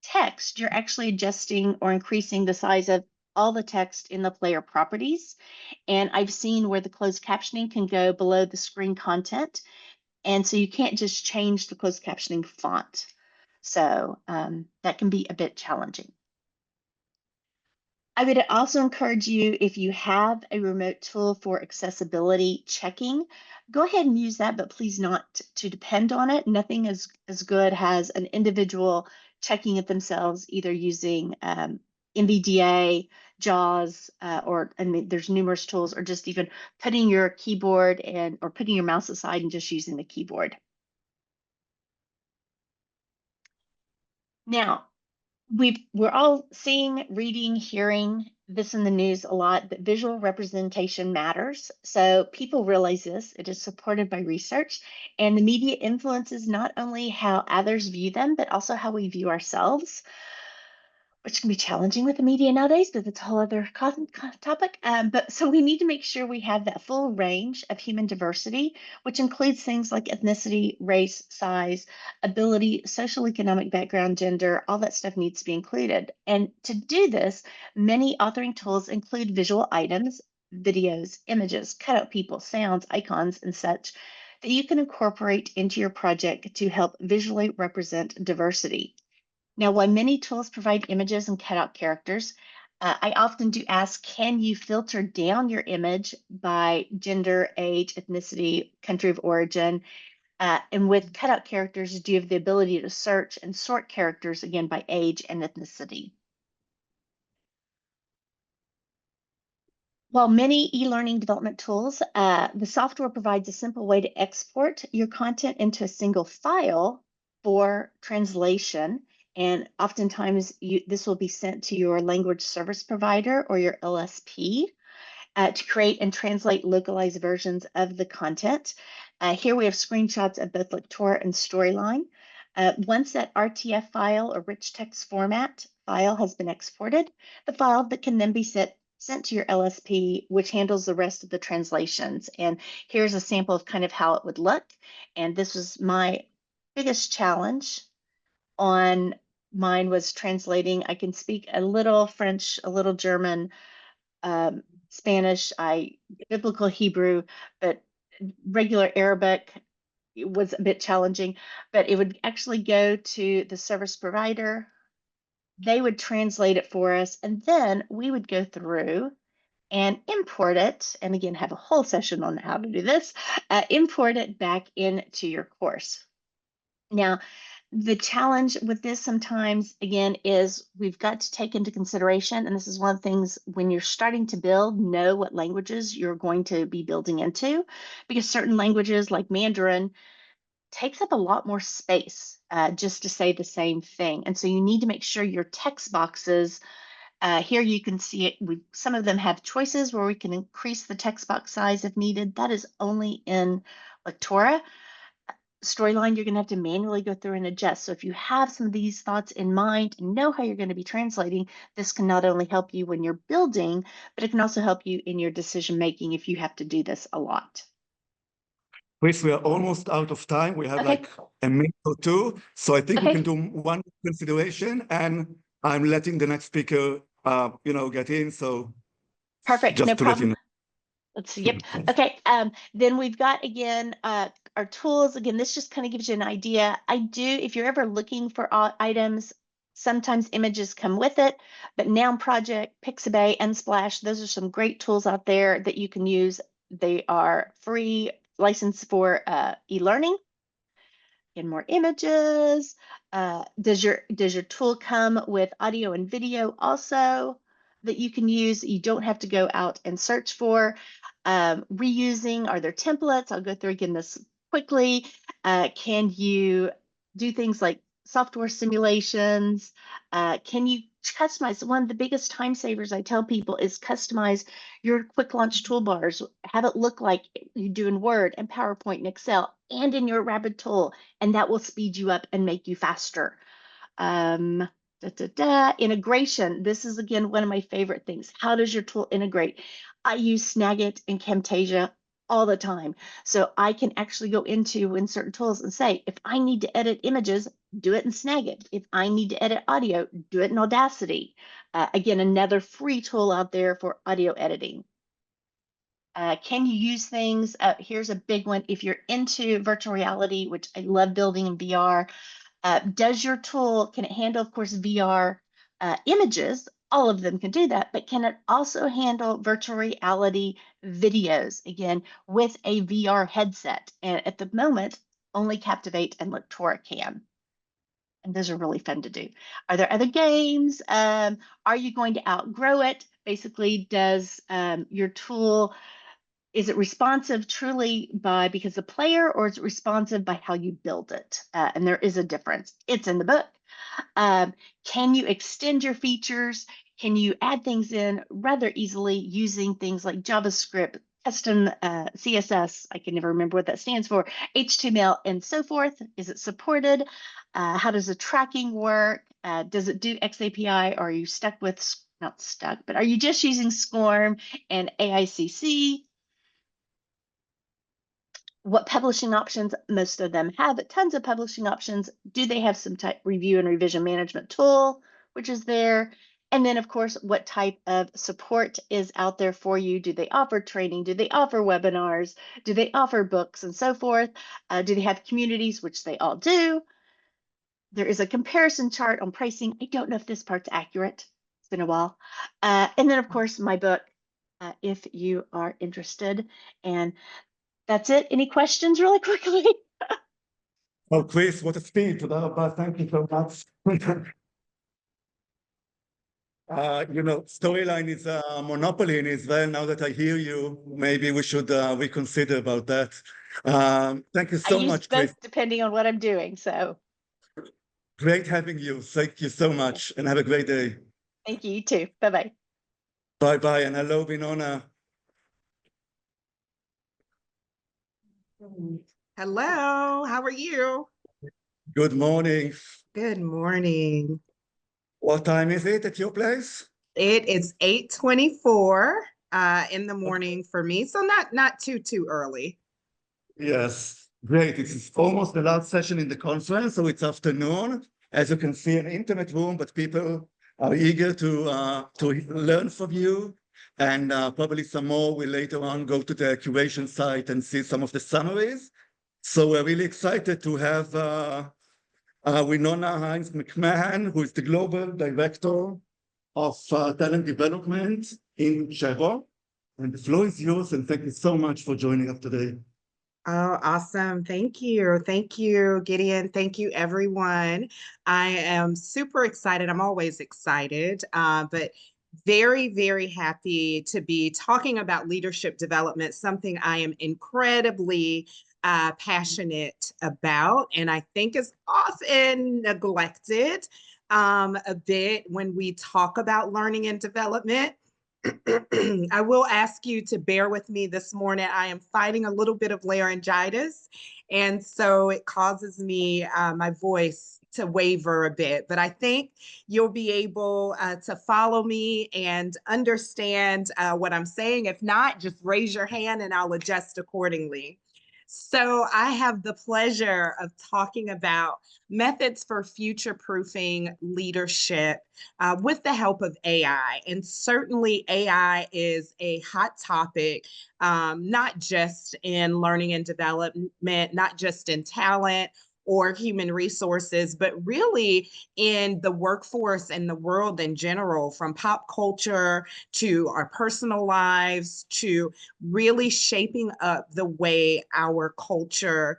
text, you're actually adjusting or increasing the size of all the text in the player properties. And I've seen where the closed captioning can go below the screen content. And so you can't just change the closed captioning font. So that can be a bit challenging. I would also encourage you, if you have a remote tool for accessibility checking, go ahead and use that, but please not to depend on it. Nothing as good as an individual checking it themselves, either using NVDA, JAWS, or I mean, there's numerous tools, or just even putting your keyboard or putting your mouse aside and just using the keyboard. Now, we're all seeing, reading, hearing this in the news a lot, that visual representation matters. So people realize this. It is supported by research, and the media influences not only how others view them, but also how we view ourselves, which can be challenging with the media nowadays, but that's a whole other topic. But so we need to make sure we have that full range of human diversity, which includes things like ethnicity, race, size, ability, social economic background, gender, all that stuff needs to be included. And to do this, many authoring tools include visual items, videos, images, cutout people, sounds, icons, and such that you can incorporate into your project to help visually represent diversity. Now, while many tools provide images and cutout characters, I often do ask, can you filter down your image by gender, age, ethnicity, country of origin? And with cutout characters, do you have the ability to search and sort characters, again, by age and ethnicity? While many e-learning development tools, the software provides a simple way to export your content into a single file for translation. And oftentimes this will be sent to your language service provider or your LSP to create and translate localized versions of the content. Here we have screenshots of both Lectora and Storyline. Once that RTF file or rich text format file has been exported, the file that can then be sent to your LSP, which handles the rest of the translations. And here's a sample of kind of how it would look. And this was my biggest challenge on mine, was translating. I can speak a little French, a little German, Spanish, biblical Hebrew, but regular Arabic was a bit challenging. But it would actually go to the service provider. They would translate it for us, and then we would go through and import it, and again, have a whole session on how to do this, import it back into your course. Now, the challenge with this sometimes, again, is we've got to take into consideration, and this is one of the things when you're starting to build, know what languages you're going to be building into, because certain languages like Mandarin takes up a lot more space just to say the same thing. And so you need to make sure your text boxes, here you can see it, some of them have choices where we can increase the text box size if needed. That is only in Lectora. Storyline, you're going to have to manually go through and adjust. So if you have some of these thoughts in mind and know how you're going to be translating, this can not only help you when you're building, but it can also help you in your decision making if you have to do this a lot. Chris, we are almost out of time. We have like a minute or two. So I think we can do one consideration, and I'm letting the next speaker, get in. So perfect, just no to let you problem. know. Let's see. Yep. Okay. Then we've got, again, our tools. Again, this just kind of gives you an idea. If you're ever looking for items, sometimes images come with it, but Noun Project, Pixabay, Unsplash, those are some great tools out there that you can use. They are free, licensed for e-learning. And more images. Does your tool come with audio and video also that you can use? You don't have to go out and search for. Reusing, are there templates? I'll go through again this quickly. Can you do things like software simulations? Can you customize? One of the biggest time savers I tell people is customize your quick launch toolbars. Have it look like you do in Word and PowerPoint and Excel and in your Rapid tool, and that will speed you up and make you faster. Integration. This is again one of my favorite things. How does your tool integrate? I use Snagit and Camtasia all the time. So I can actually go into in certain tools and say, if I need to edit images, do it in Snagit. If I need to edit audio, do it in Audacity. Again, another free tool out there for audio editing. Can you use things? Here's a big one. If you're into virtual reality, which I love building in VR, does your tool, can it handle, of course, VR images? All of them can do that, but can it also handle virtual reality videos, again, with a VR headset? And at the moment, only Captivate and Lectora can. And those are really fun to do. Are there other games? Are you going to outgrow it? Basically, does your tool, is it responsive truly because of player, or is it responsive by how you build it? And there is a difference. It's in the book. Can you extend your features? Can you add things in rather easily using things like JavaScript, custom CSS? I can never remember what that stands for, HTML, and so forth. Is it supported? How does the tracking work? Does it do XAPI? Or are you stuck with, not stuck, but are you just using SCORM and AICC? What publishing options? Most of them have tons of publishing options. Do they have some type review and revision management tool, which is there? And then, of course, what type of support is out there for you? Do they offer training? Do they offer webinars? Do they offer books and so forth? Do they have communities, which they all do? There is a comparison chart on pricing. I don't know if this part's accurate. It's been a while. And then, of course, my book, if you are interested. And that's it. Any questions really quickly? Oh, Chris, what a speed. Thank you so much. Storyline is a monopoly in Israel. Now that I hear you, maybe we should reconsider about that. Thank you so much, Chris. Both depending on what I'm doing. So great having you. Thank you so much, and have a great day. Thank you. You too. Bye-bye. Bye-bye, and hello, Wynnona. Hello, how are you? Good morning. Good morning. What time is it at your place? It is 8:24 in the morning for me, so not too early. Yes, great. It's almost the last session in the conference, so it's afternoon. As you can see, an intimate room, but people are eager to learn from you, and probably some more will later on go to the curation site and see some of the summaries. So we're really excited to have Wynnona Haynes-Mcmahan, who is the Global Director of Talent Development in Chevron. And the floor is yours, and thank you so much for joining us today. Oh, awesome. Thank you. Thank you, Gideon. Thank you, everyone. I am super excited. I'm always excited, but very, very happy to be talking about leadership development, something I am incredibly passionate about, and I think is often neglected a bit when we talk about learning and development. I will ask you to bear with me this morning. I am fighting a little bit of laryngitis, and so it causes me, my voice to waver a bit, but I think you'll be able to follow me and understand what I'm saying. If not, just raise your hand and I'll adjust accordingly. So I have the pleasure of talking about methods for future-proofing leadership with the help of AI. And certainly AI is a hot topic, not just in learning and development, not just in talent or human resources, but really in the workforce and the world in general, from pop culture to our personal lives to really shaping up the way our culture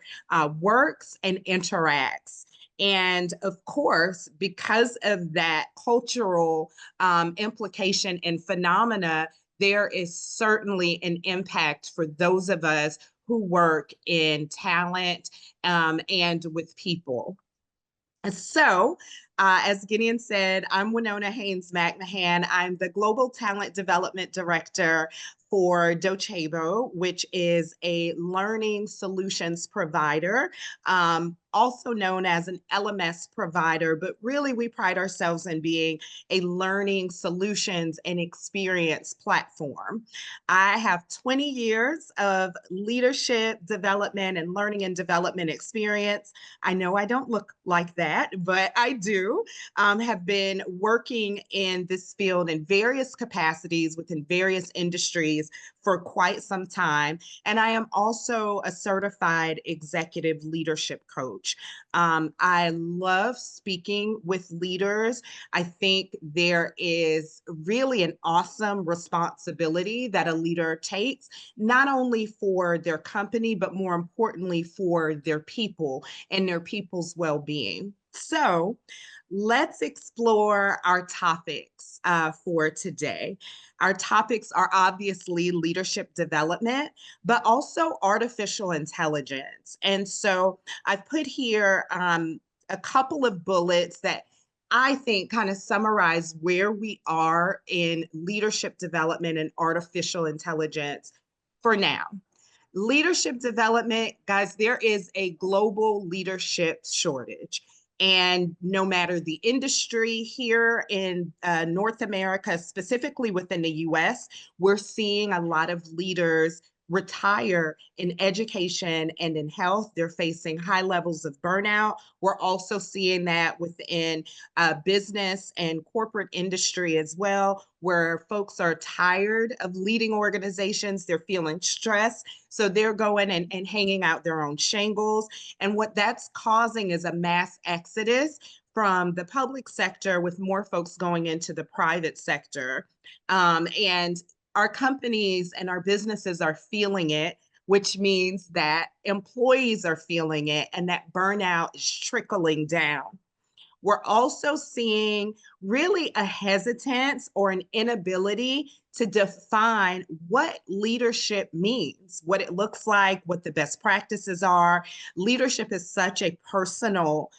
works and interacts. And of course, because of that cultural implication and phenomena, there is certainly an impact for those of us who work in talent and with people. So, as Gideon said, I'm Wynnona Haynes-Mcmahan. I'm the Global Talent Development Director for Docebo, which is a learning solutions provider, also known as an LMS provider, but really we pride ourselves in being a learning solutions and experience platform. I have 20 years of leadership development and learning and development experience. I know I don't look like that, but I do. Have been working in this field in various capacities within various industries for quite some time. And I am also a certified executive leadership coach. I love speaking with leaders. I think there is really an awesome responsibility that a leader takes, not only for their company, but more importantly for their people and their people's well-being. So let's explore our topics for today. Our topics are obviously leadership development, but also artificial intelligence. And so I've put here a couple of bullets that I think kind of summarize where we are in leadership development and artificial intelligence for now. Leadership development, guys, there is a global leadership shortage. And no matter the industry here in North America, specifically within the US, we're seeing a lot of leaders retire in education and in health. They're facing high levels of burnout. We're also seeing that within business and corporate industry as well, where folks are tired of leading organizations. They're feeling stressed. So they're going and hanging out their own shingles. And what that's causing is a mass exodus from the public sector, with more folks going into the private sector. And our companies and our businesses are feeling it, which means that employees are feeling it, and that burnout is trickling down. We're also seeing really a hesitance or an inability to define what leadership means, what it looks like, what the best practices are. Leadership is such a personal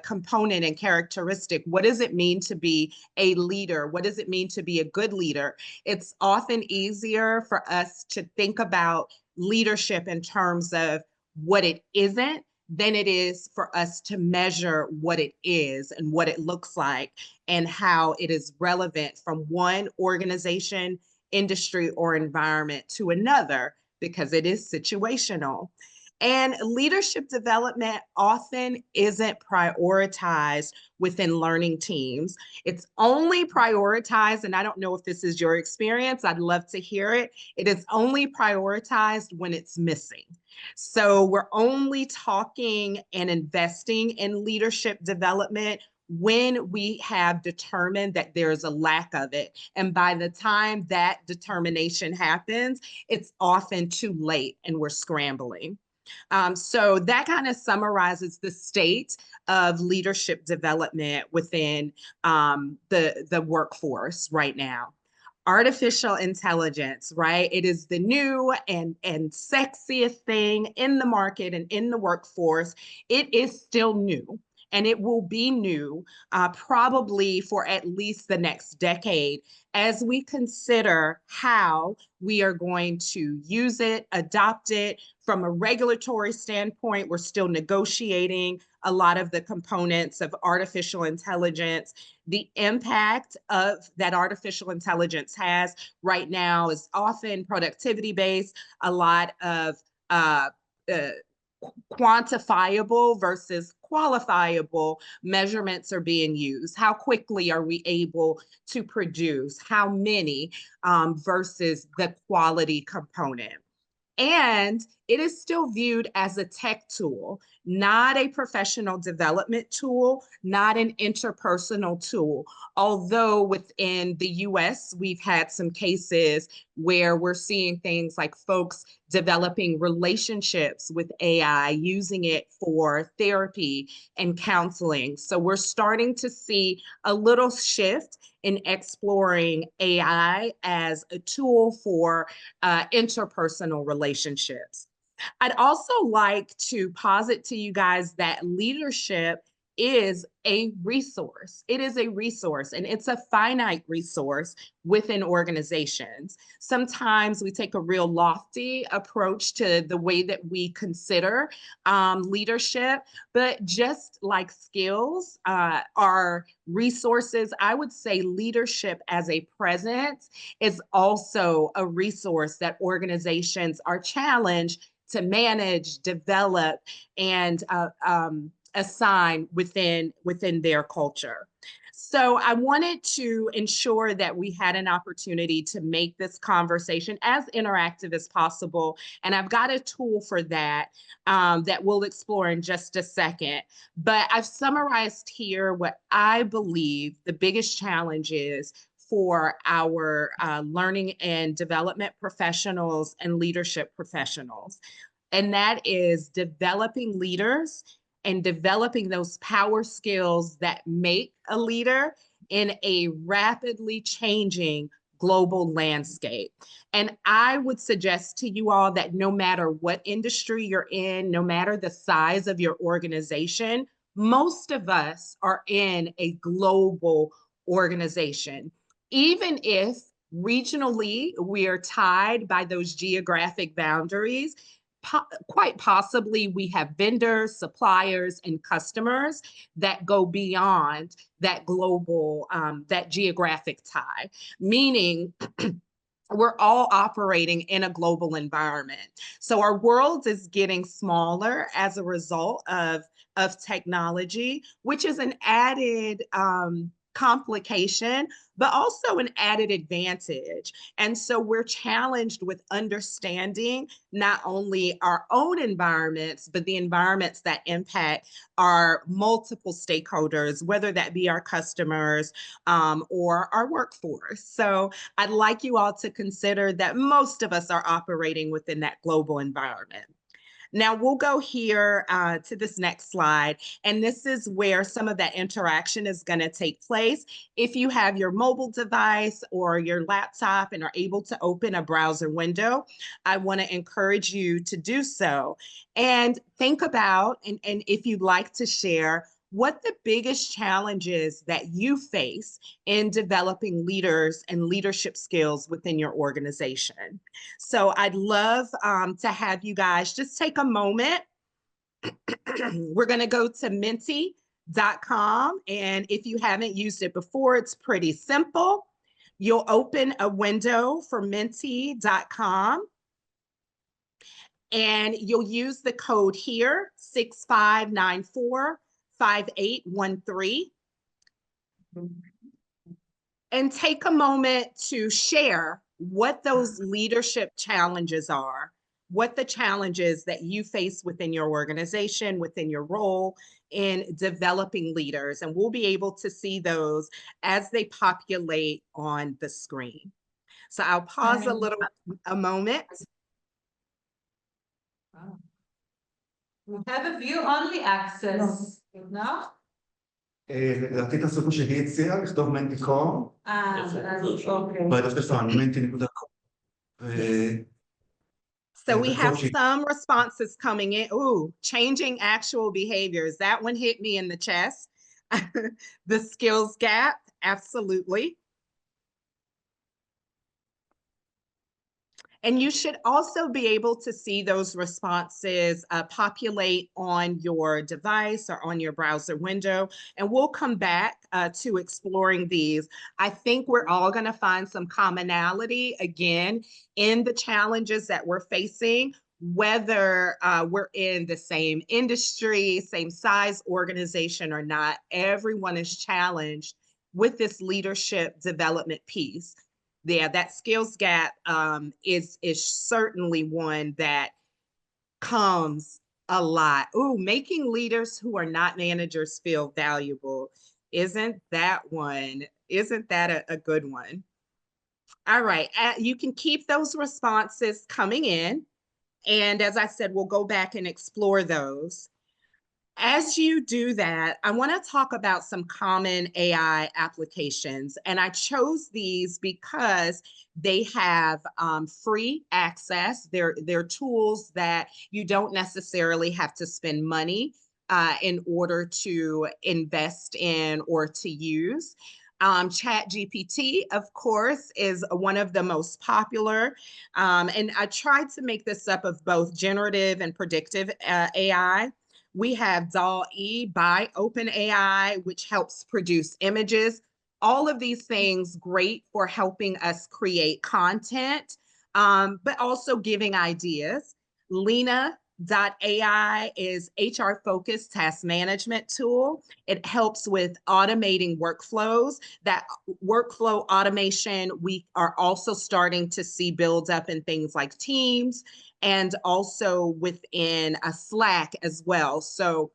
component and characteristic. What does it mean to be a leader? What does it mean to be a good leader? It's often easier for us to think about leadership in terms of what it isn't than it is for us to measure what it is and what it looks like and how it is relevant from one organization, industry, or environment to another, because it is situational. And leadership development often isn't prioritized within learning teams. It's only prioritized, and I don't know if this is your experience, I'd love to hear it. It is only prioritized when it's missing. So we're only talking and investing in leadership development when we have determined that there's a lack of it. And by the time that determination happens, it's often too late and we're scrambling. So that kind of summarizes the state of leadership development within the workforce right now. Artificial intelligence, right? It is the new and sexiest thing in the market and in the workforce. It is still new. And it will be new probably for at least the next decade as we consider how we are going to use it, adopt it. From a regulatory standpoint, we're still negotiating a lot of the components of artificial intelligence. The impact of that artificial intelligence has right now is often productivity-based, a lot of quantifiable versus qualifiable measurements are being used. How quickly are we able to produce? How many versus the quality component? And it is still viewed as a tech tool, not a professional development tool, not an interpersonal tool. Although within the US, we've had some cases where we're seeing things like folks developing relationships with AI, using it for therapy and counseling. So we're starting to see a little shift in exploring AI as a tool for interpersonal relationships. I'd also like to posit to you guys that leadership is a resource. It is a resource, and it's a finite resource within organizations. Sometimes we take a real lofty approach to the way that we consider leadership, but just like skills are resources, I would say leadership as a presence is also a resource that organizations are challenged to manage, develop, and assign within their culture. So I wanted to ensure that we had an opportunity to make this conversation as interactive as possible. And I've got a tool for that that we'll explore in just a second. But I've summarized here what I believe the biggest challenge is for our learning and development professionals and leadership professionals. And that is developing leaders and developing those power skills that make a leader in a rapidly changing global landscape. And I would suggest to you all that no matter what industry you're in, no matter the size of your organization, most of us are in a global organization. Even if regionally we are tied by those geographic boundaries, quite possibly we have vendors, suppliers, and customers that go beyond that global, that geographic tie, meaning we're all operating in a global environment. So our world is getting smaller as a result of technology, which is an added complication, but also an added advantage. And so we're challenged with understanding not only our own environments, but the environments that impact our multiple stakeholders, whether that be our customers or our workforce. So I'd like you all to consider that most of us are operating within that global environment. Now we'll go here to this next slide, and this is where some of that interaction is going to take place. If you have your mobile device or your laptop and are able to open a browser window, I want to encourage you to do so and think about, and if you'd like to share, what the biggest challenges that you face in developing leaders and leadership skills within your organization. So I'd love to have you guys just take a moment. We're going to go to menti.com. And if you haven't used it before, it's pretty simple. You'll open a window for menti.com. And you'll use the code here, 65945813. And take a moment to share what those leadership challenges are, what the challenges that you face within your organization, within your role in developing leaders. And we'll be able to see those as they populate on the screen. So I'll pause a moment. We have a view-only access. No? לדעתי תעשו כמו שהיא הציעה, לכתוב מנטי.com. אוקיי. מנטי.com. So we have some responses coming in. Ooh, changing actual behaviors. That one hit me in the chest. The skills gap, absolutely. And you should also be able to see those responses populate on your device or on your browser window. And we'll come back to exploring these. I think we're all going to find some commonality, again, in the challenges that we're facing, whether we're in the same industry, same size organization or not. Everyone is challenged with this leadership development piece. Yeah, that skills gap is certainly one that comes a lot. Ooh, making leaders who are not managers feel valuable. Isn't that a good one? All right, you can keep those responses coming in. And as I said, we'll go back and explore those. As you do that, I want to talk about some common AI applications. And I chose these because they have free access. They're tools that you don't necessarily have to spend money in order to invest in or to use. ChatGPT, of course, is one of the most popular. And I tried to make this up of both generative and predictive AI. We have DALL-E by OpenAI, which helps produce images. All of these things great for helping us create content, but also giving ideas. Lena.ai is HR-focused task management tool. It helps with automating workflows. That workflow automation, we are also starting to see build up in things like Teams, and also within a Slack as well. So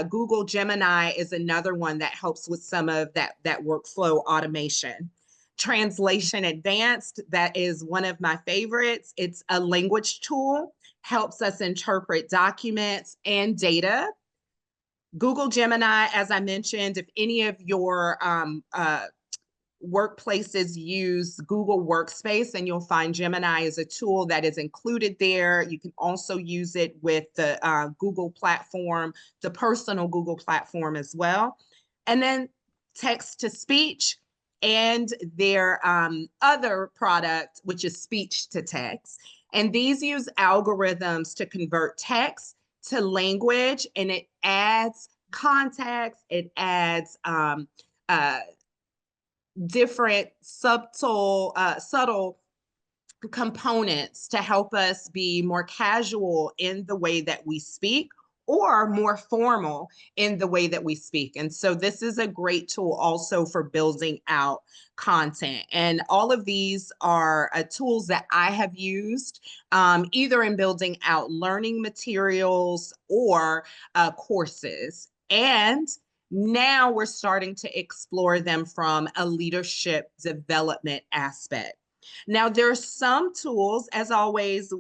Google Gemini is another one that helps with some of that workflow automation. Translation Advanced, that is one of my favorites. It's a language tool, helps us interpret documents and data. Google Gemini, as I mentioned, if any of your workplaces use Google Workspace, and you'll find Gemini is a tool that is included there. You can also use it with the Google platform, the personal Google platform as well. And then text to speech and their other product, which is speech to text. And these use algorithms to convert text to language, and it adds context, it adds different subtle components to help us be more casual in the way that we speak, or more formal in the way that we speak. And so this is a great tool also for building out content. And all of these are tools that I have used either in building out learning materials or courses. And now we're starting to explore them from a leadership development aspect. Now, there's some tools, as always,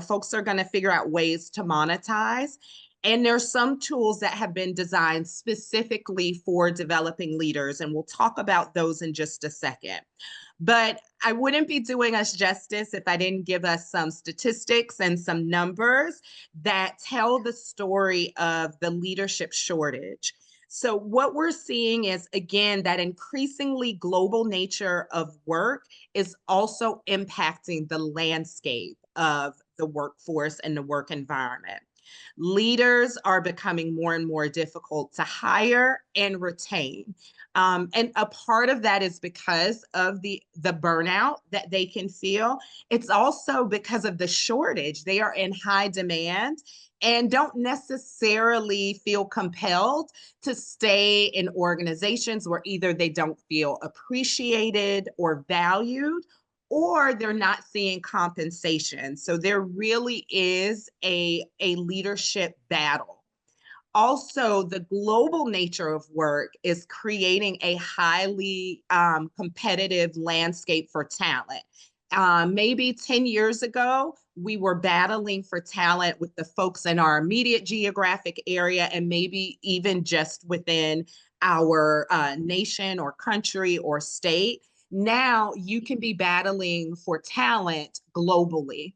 folks are going to figure out ways to monetize. And there's some tools that have been designed specifically for developing leaders, and we'll talk about those in just a second. But I wouldn't be doing us justice if I didn't give us some statistics and some numbers that tell the story of the leadership shortage. So what we're seeing is, again, that increasingly global nature of work is also impacting the landscape of the workforce and the work environment. Leaders are becoming more and more difficult to hire and retain. And a part of that is because of the burnout that they can feel. It's also because of the shortage. They are in high demand and don't necessarily feel compelled to stay in organizations where either they don't feel appreciated or valued, or they're not seeing compensation. So there really is a leadership battle. Also, the global nature of work is creating a highly competitive landscape for talent. Maybe 10 years ago, we were battling for talent with the folks in our immediate geographic area, and maybe even just within our nation or country or state. Now you can be battling for talent globally.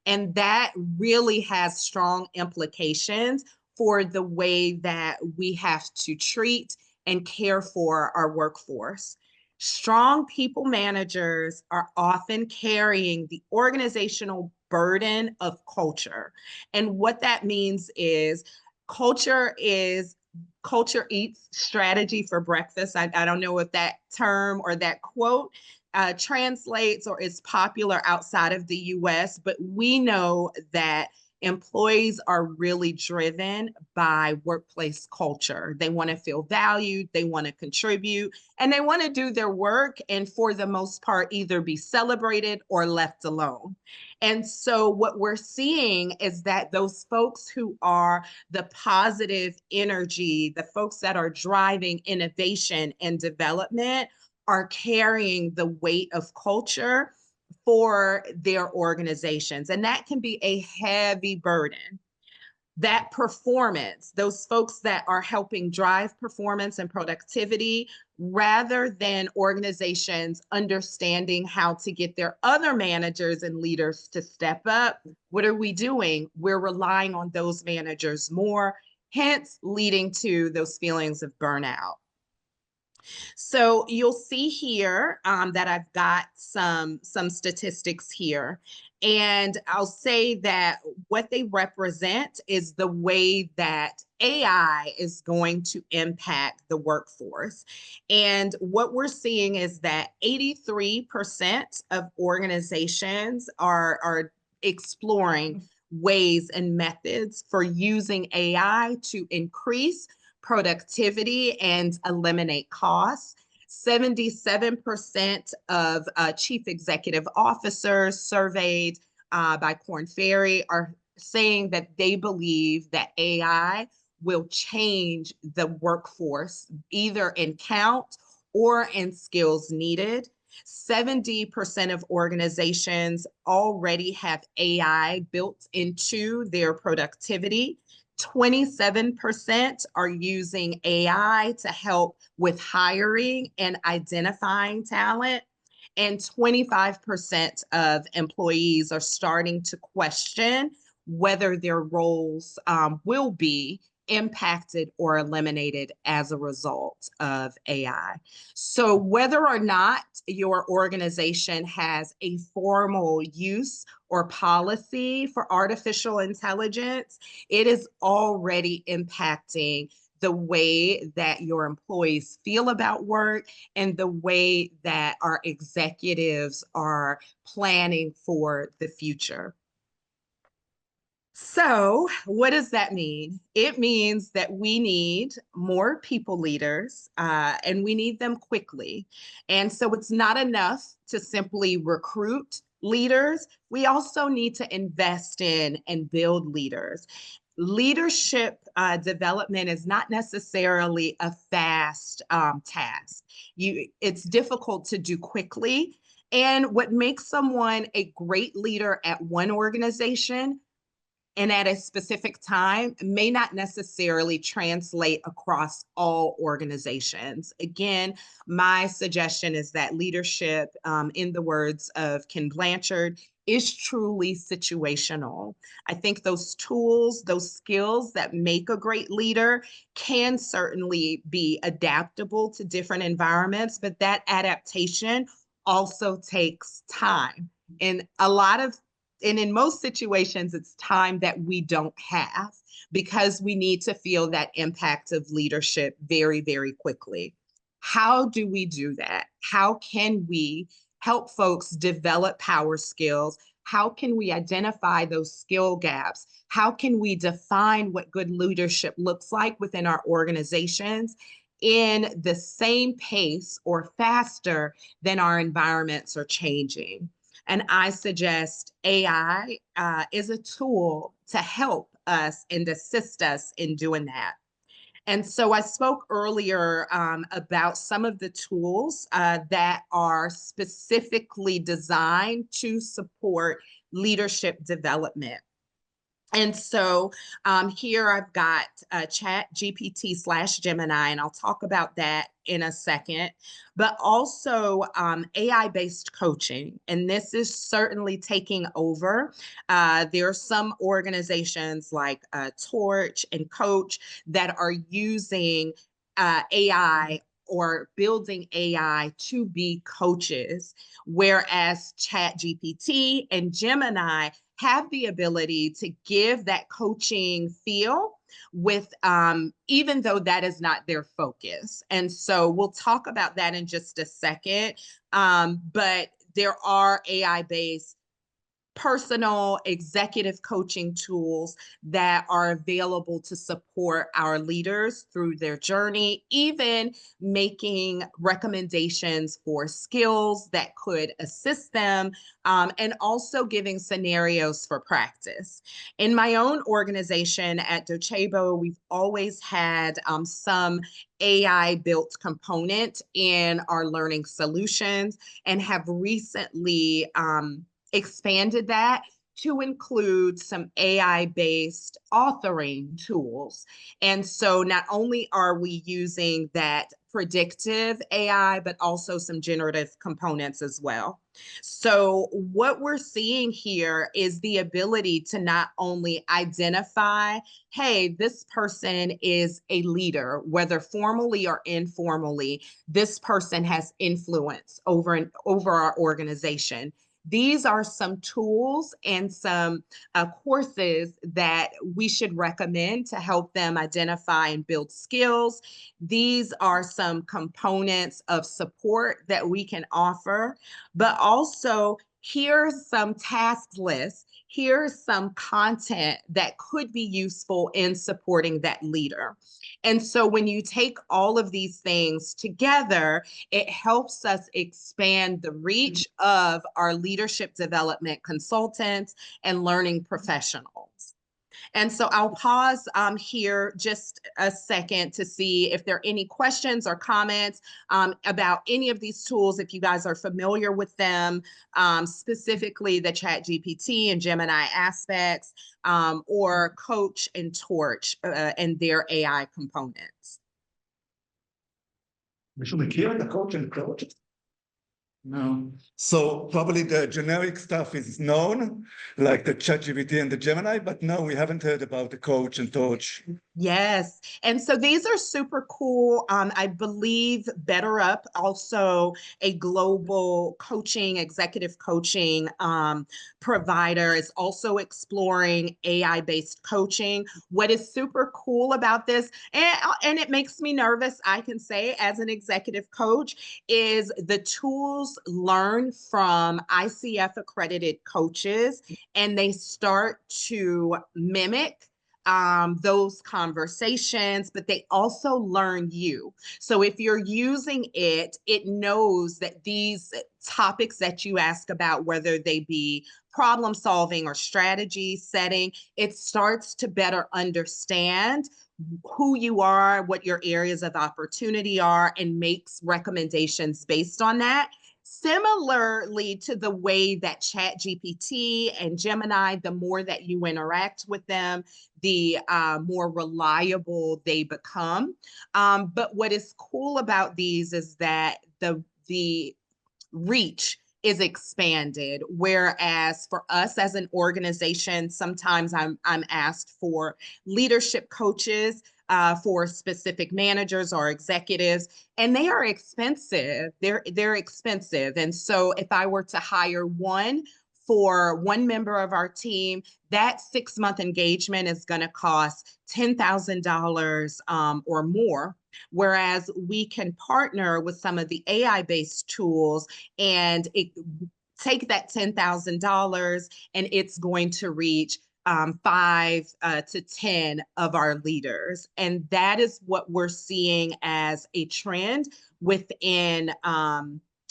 And that really has strong implications for the way that we have to treat and care for our workforce. Strong people managers are often carrying the organizational burden of culture. And what that means is culture eats strategy for breakfast. I don't know if that term or that quote translates or is popular outside of the US, but we know that Employees are really driven by workplace culture. They want to feel valued, they want to contribute, and they want to do their work and for the most part either be celebrated or left alone. And so what we're seeing is that those folks who are the positive energy, the folks that are driving innovation and development are carrying the weight of culture for their organizations. And that can be a heavy burden. That performance, those folks that are helping drive performance and productivity, rather than organizations understanding how to get their other managers and leaders to step up, what are we doing? We're relying on those managers more, hence leading to those feelings of burnout. So you'll see here that I've got some statistics here. And I'll say that what they represent is the way that AI is going to impact the workforce. And what we're seeing is that 83% of organizations are exploring ways and methods for using AI to increase productivity and eliminate costs. 77% of chief executive officers surveyed by Korn Ferry are saying that they believe that AI will change the workforce, either in count or in skills needed. 70% of organizations already have AI built into their productivity. 27% are using AI to help with hiring and identifying talent. And 25% of employees are starting to question whether their roles will be impacted or eliminated as a result of AI. So whether or not your organization has a formal use or policy for artificial intelligence, it is already impacting the way that your employees feel about work and the way that our executives are planning for the future. So what does that mean? It means that we need more people leaders and we need them quickly. And so it's not enough to simply recruit leaders. We also need to invest in and build leaders. Leadership development is not necessarily a fast task. It's difficult to do quickly. And what makes someone a great leader at one organization and at a specific time may not necessarily translate across all organizations. Again, my suggestion is that leadership, in the words of Ken Blanchard, is truly situational. I think those tools, those skills that make a great leader can certainly be adaptable to different environments, but that adaptation also takes time. And in most situations, it's time that we don't have because we need to feel that impact of leadership very, very quickly. How do we do that? How can we help folks develop power skills? How can we identify those skill gaps? How can we define what good leadership looks like within our organizations in the same pace or faster than our environments are changing? And I suggest AI is a tool to help us and assist us in doing that. And so I spoke earlier about some of the tools that are specifically designed to support leadership development. And so here I've got ChatGPT/Gemini, and I'll talk about that in a second, but also AI-based coaching. And this is certainly taking over. There are some organizations like Torch and Coach that are using AI or building AI to be coaches, whereas ChatGPT and Gemini have the ability to give that coaching feel with, even though that is not their focus. And so we'll talk about that in just a second. But there are AI-based personal executive coaching tools that are available to support our leaders through their journey, even making recommendations for skills that could assist them, and also giving scenarios for practice. In my own organization at Docebo, we've always had some AI built component in our learning solutions and have recently expanded that to include some AI-based authoring tools. And so not only are we using that predictive AI, but also some generative components as well. So what we're seeing here is the ability to not only identify, hey, this person is a leader, whether formally or informally, this person has influence over our organization. These are some tools and some courses that we should recommend to help them identify and build skills. These are some components of support that we can offer, but also here's some task lists. Here's some content that could be useful in supporting that leader. And so when you take all of these things together, it helps us expand the reach of our leadership development consultants and learning professionals. And so I'll pause here just a second to see if there are any questions or comments about any of these tools, if you guys are familiar with them, specifically the ChatGPT and Gemini aspects, or Coach and Torch and their AI components. מישהו מכיר את הקוד של קוד? No. So probably the generic stuff is known, like the ChatGPT and the Gemini, but no, we haven't heard about the Coach and Torch. Yes. And so these are super cool. I believe BetterUp, also a global coaching, executive coaching provider, is also exploring AI-based coaching. What is super cool about this, and it makes me nervous, I can say, as an executive coach, is the tools learn from ICF accredited coaches, and they start to mimic those conversations, but they also learn you. So if you're using it, it knows that these topics that you ask about, whether they be problem solving or strategy setting, it starts to better understand who you are, what your areas of opportunity are, and makes recommendations based on that. Similarly to the way that ChatGPT and Gemini, the more that you interact with them, the more reliable they become. But what is cool about these is that the reach is expanded, whereas for us as an organization, sometimes I'm asked for leadership coaches for specific managers or executives, and they are expensive. They're expensive. And so if I were to hire one for one member of our team, that 6-month engagement is going to cost $10,000 or more. Whereas we can partner with some of the AI-based tools and take that $10,000 and it's going to reach 5 to 10 of our leaders. And that is what we're seeing as a trend within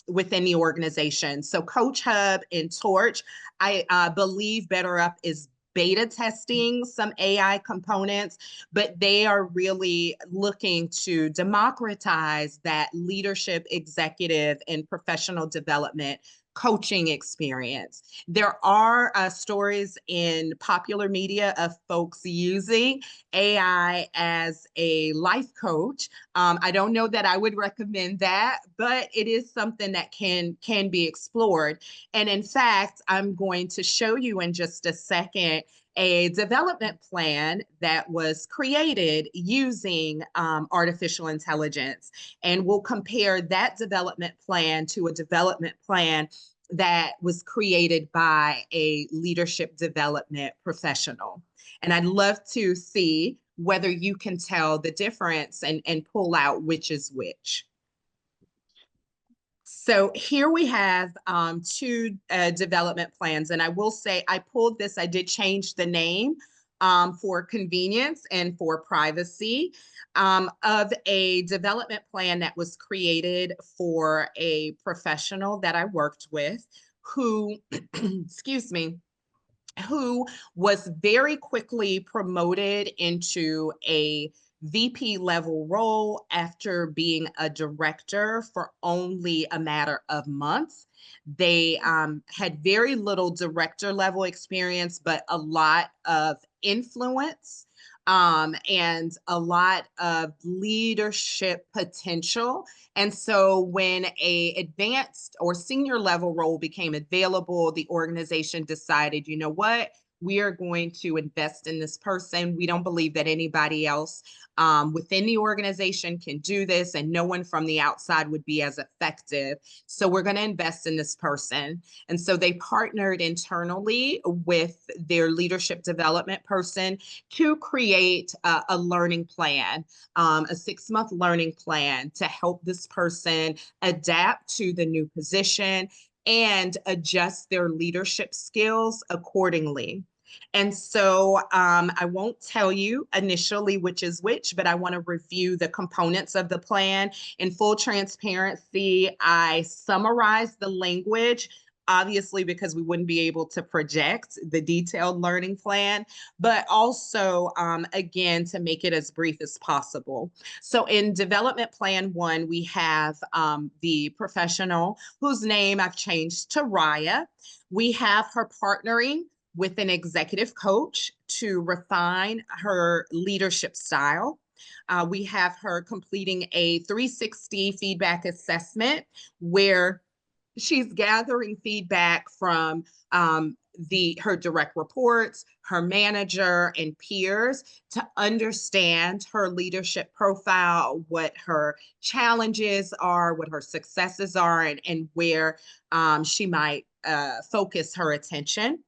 the organization. So Coach Hub and Torch, I believe BetterUp is beta testing some AI components, but they are really looking to democratize that leadership, executive, and professional development coaching experience. There are stories in popular media of folks using AI as a life coach. I don't know that I would recommend that, but it is something that can be explored. And in fact, I'm going to show you in just a second a development plan that was created using artificial intelligence. And we'll compare that development plan to a development plan that was created by a leadership development professional. And I'd love to see whether you can tell the difference and pull out which is which. So here we have two development plans. And I will say I pulled this, I did change the name for convenience and for privacy of a development plan that was created for a professional that I worked with who, excuse me, who was very quickly promoted into a VP level role after being a director for only a matter of months. They had very little director level experience, but a lot of influence and a lot of leadership potential. And so when a advanced or senior level role became available, the organization decided, you know what? We are going to invest in this person. We don't believe that anybody else within the organization can do this, and no one from the outside would be as effective. So we're going to invest in this person. And so they partnered internally with their leadership development person to create a learning plan, a 6-month learning plan to help this person adapt to the new position and adjust their leadership skills accordingly. And so I won't tell you initially which is which, but I want to review the components of the plan. In full transparency, I summarized the language, obviously because we wouldn't be able to project the detailed learning plan, but also, again, to make it as brief as possible. So in development plan 1, we have the professional whose name I've changed to Raya. We have her partnering with an executive coach to refine her leadership style. We have her completing a 360 feedback assessment where she's gathering feedback from her direct reports, her manager, and peers to understand her leadership profile, what her challenges are, what her successes are, and where she might focus her attention.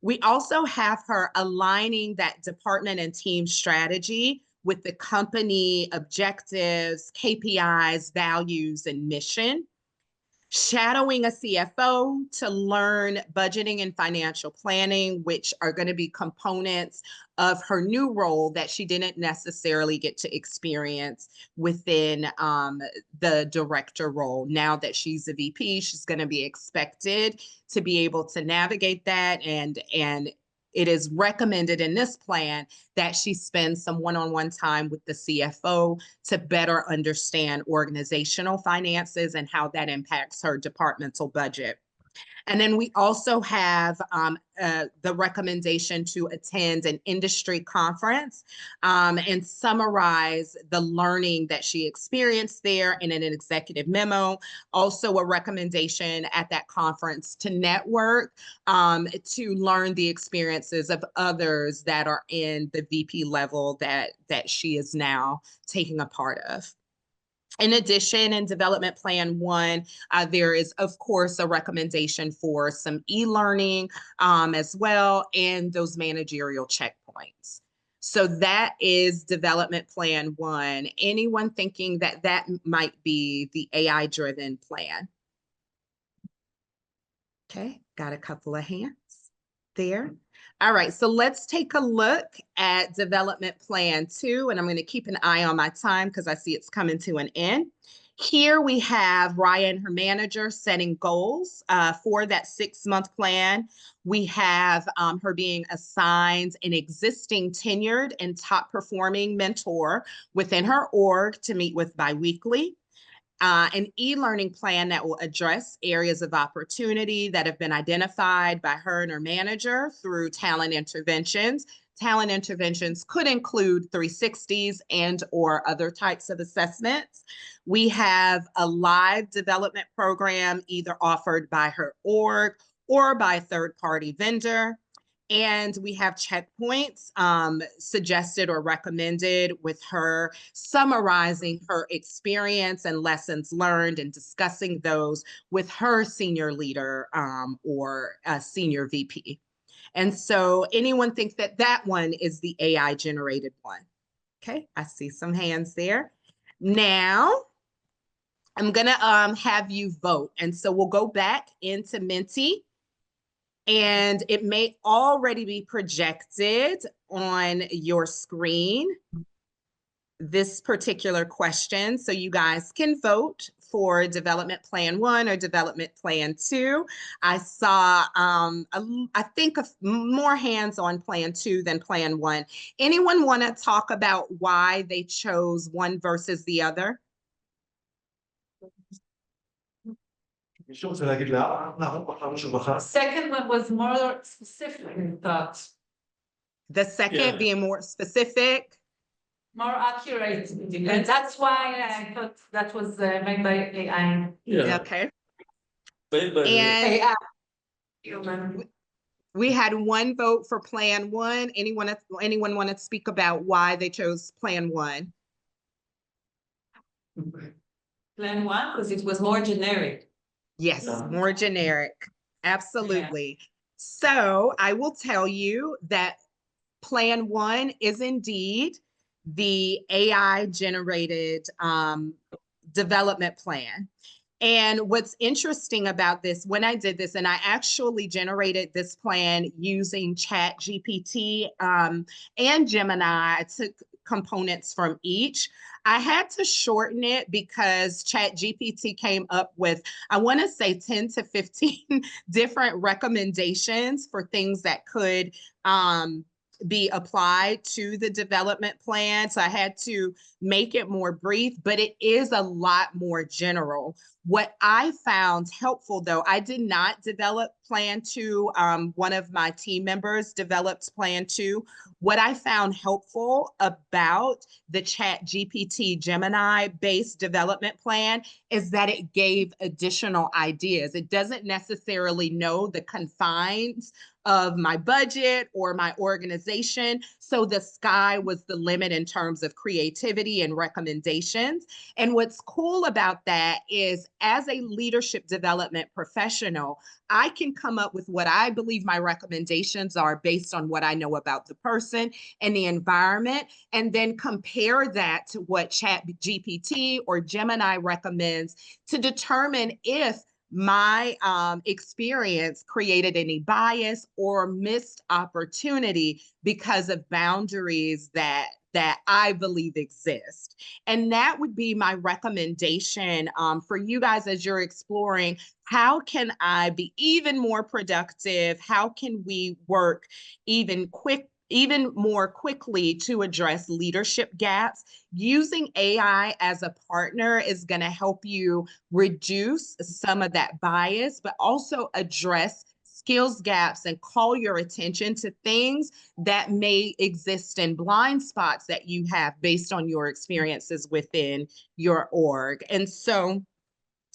We also have her aligning that department and team strategy with the company objectives, KPIs, values, and mission. Shadowing a CFO to learn budgeting and financial planning, which are going to be components of her new role that she didn't necessarily get to experience within the director role. Now that she's a VP, she's going to be expected to be able to navigate that, and it is recommended in this plan that she spend some one-on-one time with the CFO to better understand organizational finances and how that impacts her departmental budget. And then we also have the recommendation to attend an industry conference and summarize the learning that she experienced there in an executive memo. Also a recommendation at that conference to network, to learn the experiences of others that are in the VP level that she is now taking a part of. In addition, in development plan 1, there is, of course, a recommendation for some e-learning as well, and those managerial checkpoints. So that is development plan 1. Anyone thinking that that might be the AI-driven plan? Okay, got a couple of hands there. All right, so let's take a look at development plan 2, and I'm going to keep an eye on my time because I see it's coming to an end. Here we have Raya and her manager setting goals for that 6-month plan. We have her being assigned an existing tenured and top performing mentor within her org to meet with biweekly. An e-learning plan that will address areas of opportunity that have been identified by her and her manager through talent interventions. Talent interventions could include 360s and or other types of assessments. We have a live development program either offered by her org or by a third-party vendor. And we have checkpoints suggested or recommended with her summarizing her experience and lessons learned and discussing those with her senior leader or a senior VP. And so anyone think that that one is the AI generated one? Okay, I see some hands there. Now, I'm gonna have you vote. And so we'll go back into Menti, and it may already be projected on your screen, this particular question. So you guys can vote for Development Plan 1 or Development Plan 2. I saw, I think, more hands on Plan 2 than Plan 1. Anyone want to talk about why they chose one versus the other? מישהו רוצה להגיד למה בחרנו שהוא בחר? Second one was more specific, I thought, The second being more specific. more accurate. And that's why I thought that was made by AI. Yeah. Okay. And AI. We had one vote for Plan 1. Anyone want to speak about why they chose Plan 1? Plan 1, because it was more generic. Yes, Yeah. more generic. Absolutely. So I will tell you that Plan 1 is indeed the AI generated development plan. And what's interesting about this, when I did this, and I actually generated this plan using ChatGPT and Gemini, I took components from each. I had to shorten it because ChatGPT came up with, I want to say 10 to 15 different recommendations for things that could be applied to the development plan. So I had to make it more brief, but it is a lot more general. What I found helpful, though, I did not develop Plan 2. One of my team members developed Plan 2. What I found helpful about the ChatGPT Gemini-based development plan is that it gave additional ideas. It doesn't necessarily know the confines of my budget or my organization. So the sky was the limit in terms of creativity and recommendations. And what's cool about that is, as a leadership development professional, I can come up with what I believe my recommendations are based on what I know about the person and the environment, and then compare that to what ChatGPT or Gemini recommends to determine if my experience created any bias or missed opportunity because of boundaries that I believe exist. And that would be my recommendation for you guys as you're exploring, how can I be even more productive? How can we work even more quickly to address leadership gaps? Using AI as a partner is going to help you reduce some of that bias, but also address skills gaps and call your attention to things that may exist in blind spots that you have based on your experiences within your org. And so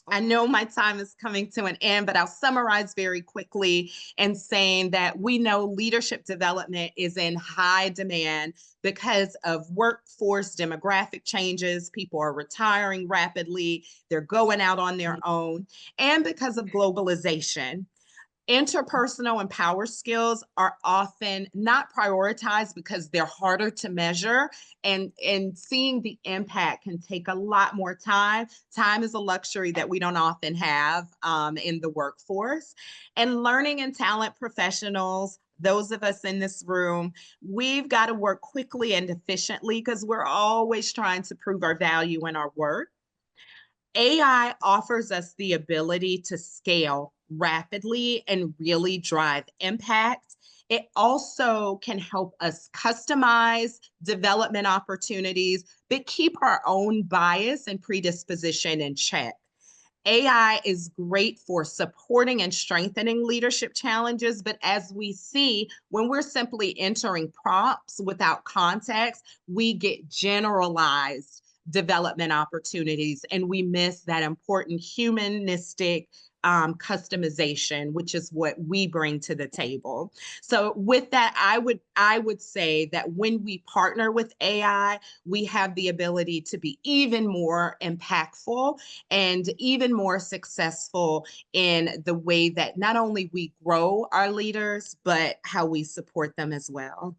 I know my time is coming to an end, but I'll summarize very quickly in saying that we know leadership development is in high demand because of workforce demographic changes. People are retiring rapidly, they're going out on their own, and because of globalization. Interpersonal and power skills are often not prioritized because they're harder to measure, and seeing the impact can take a lot more time. Time is a luxury that we don't often have in the workforce. And learning and talent professionals, those of us in this room, we've got to work quickly and efficiently because we're always trying to prove our value in our work. AI offers us the ability to scale rapidly and really drive impact. It also can help us customize development opportunities, but keep our own bias and predisposition in check. AI is great for supporting and strengthening leadership challenges, but as we see, when we're simply entering prompts without context, we get generalized development opportunities, and we miss that important humanistic customization, which is what we bring to the table. So with that, I would say that when we partner with AI, we have the ability to be even more impactful and even more successful in the way that not only we grow our leaders, but how we support them as well.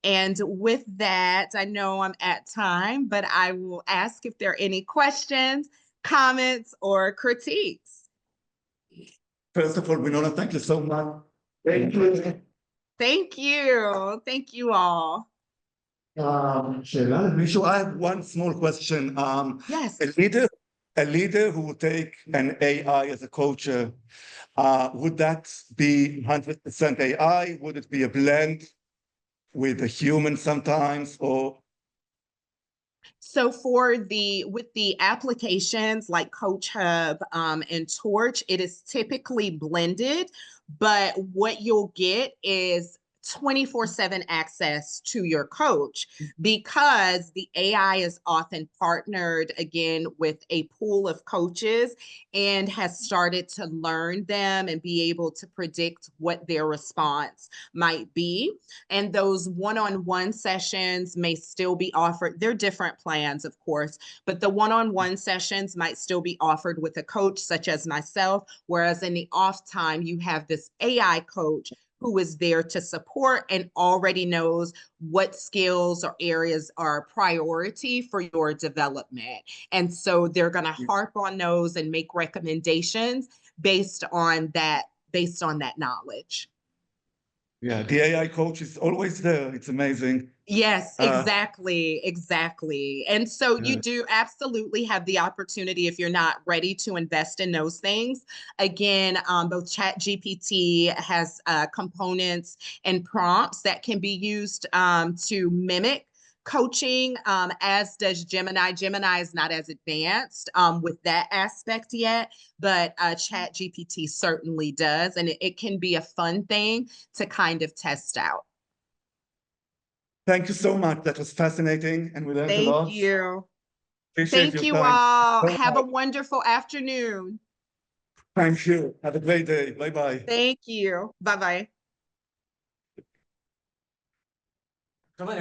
And with that, I know I'm at time, but I will ask if there are any questions. comments, or critiques? First of all, Wynnona, thank you so much. Thank you. Thank you. Thank you all. שאלה למישהו, I have one small question. Yes. A leader who would take an AI as a coach, would that be 100% AI? Would it be a blend with a human sometimes, or? So with the applications like Coach Hub and Torch, it is typically blended, but what you'll get is 24/7 access to your coach, because the AI is often partnered again with a pool of coaches and has started to learn them and be able to predict what their response might be. And those one-on-one sessions may still be offered. They're different plans, of course, but the one-on-one sessions might still be offered with a coach such as myself, whereas in the off time, you have this AI coach who is there to support and already knows what skills or areas are a priority for your development. And so they're going to harp on those and make recommendations based on that knowledge. Yeah, the AI coach is always there. It's amazing. Yes, exactly. And so you do absolutely have the opportunity, if you're not ready to invest in those things. Again, both ChatGPT has components and prompts that can be used to mimic coaching, as does Gemini. Gemini is not as advanced with that aspect yet, but ChatGPT certainly does. And it can be a fun thing to kind of test out. Thank you so much. That was fascinating, and we learned a lot. Thank you. Appreciate Thank your you time. all. Have a wonderful afternoon. Thank you. Have a great day. Bye-bye. Thank you. Bye-bye.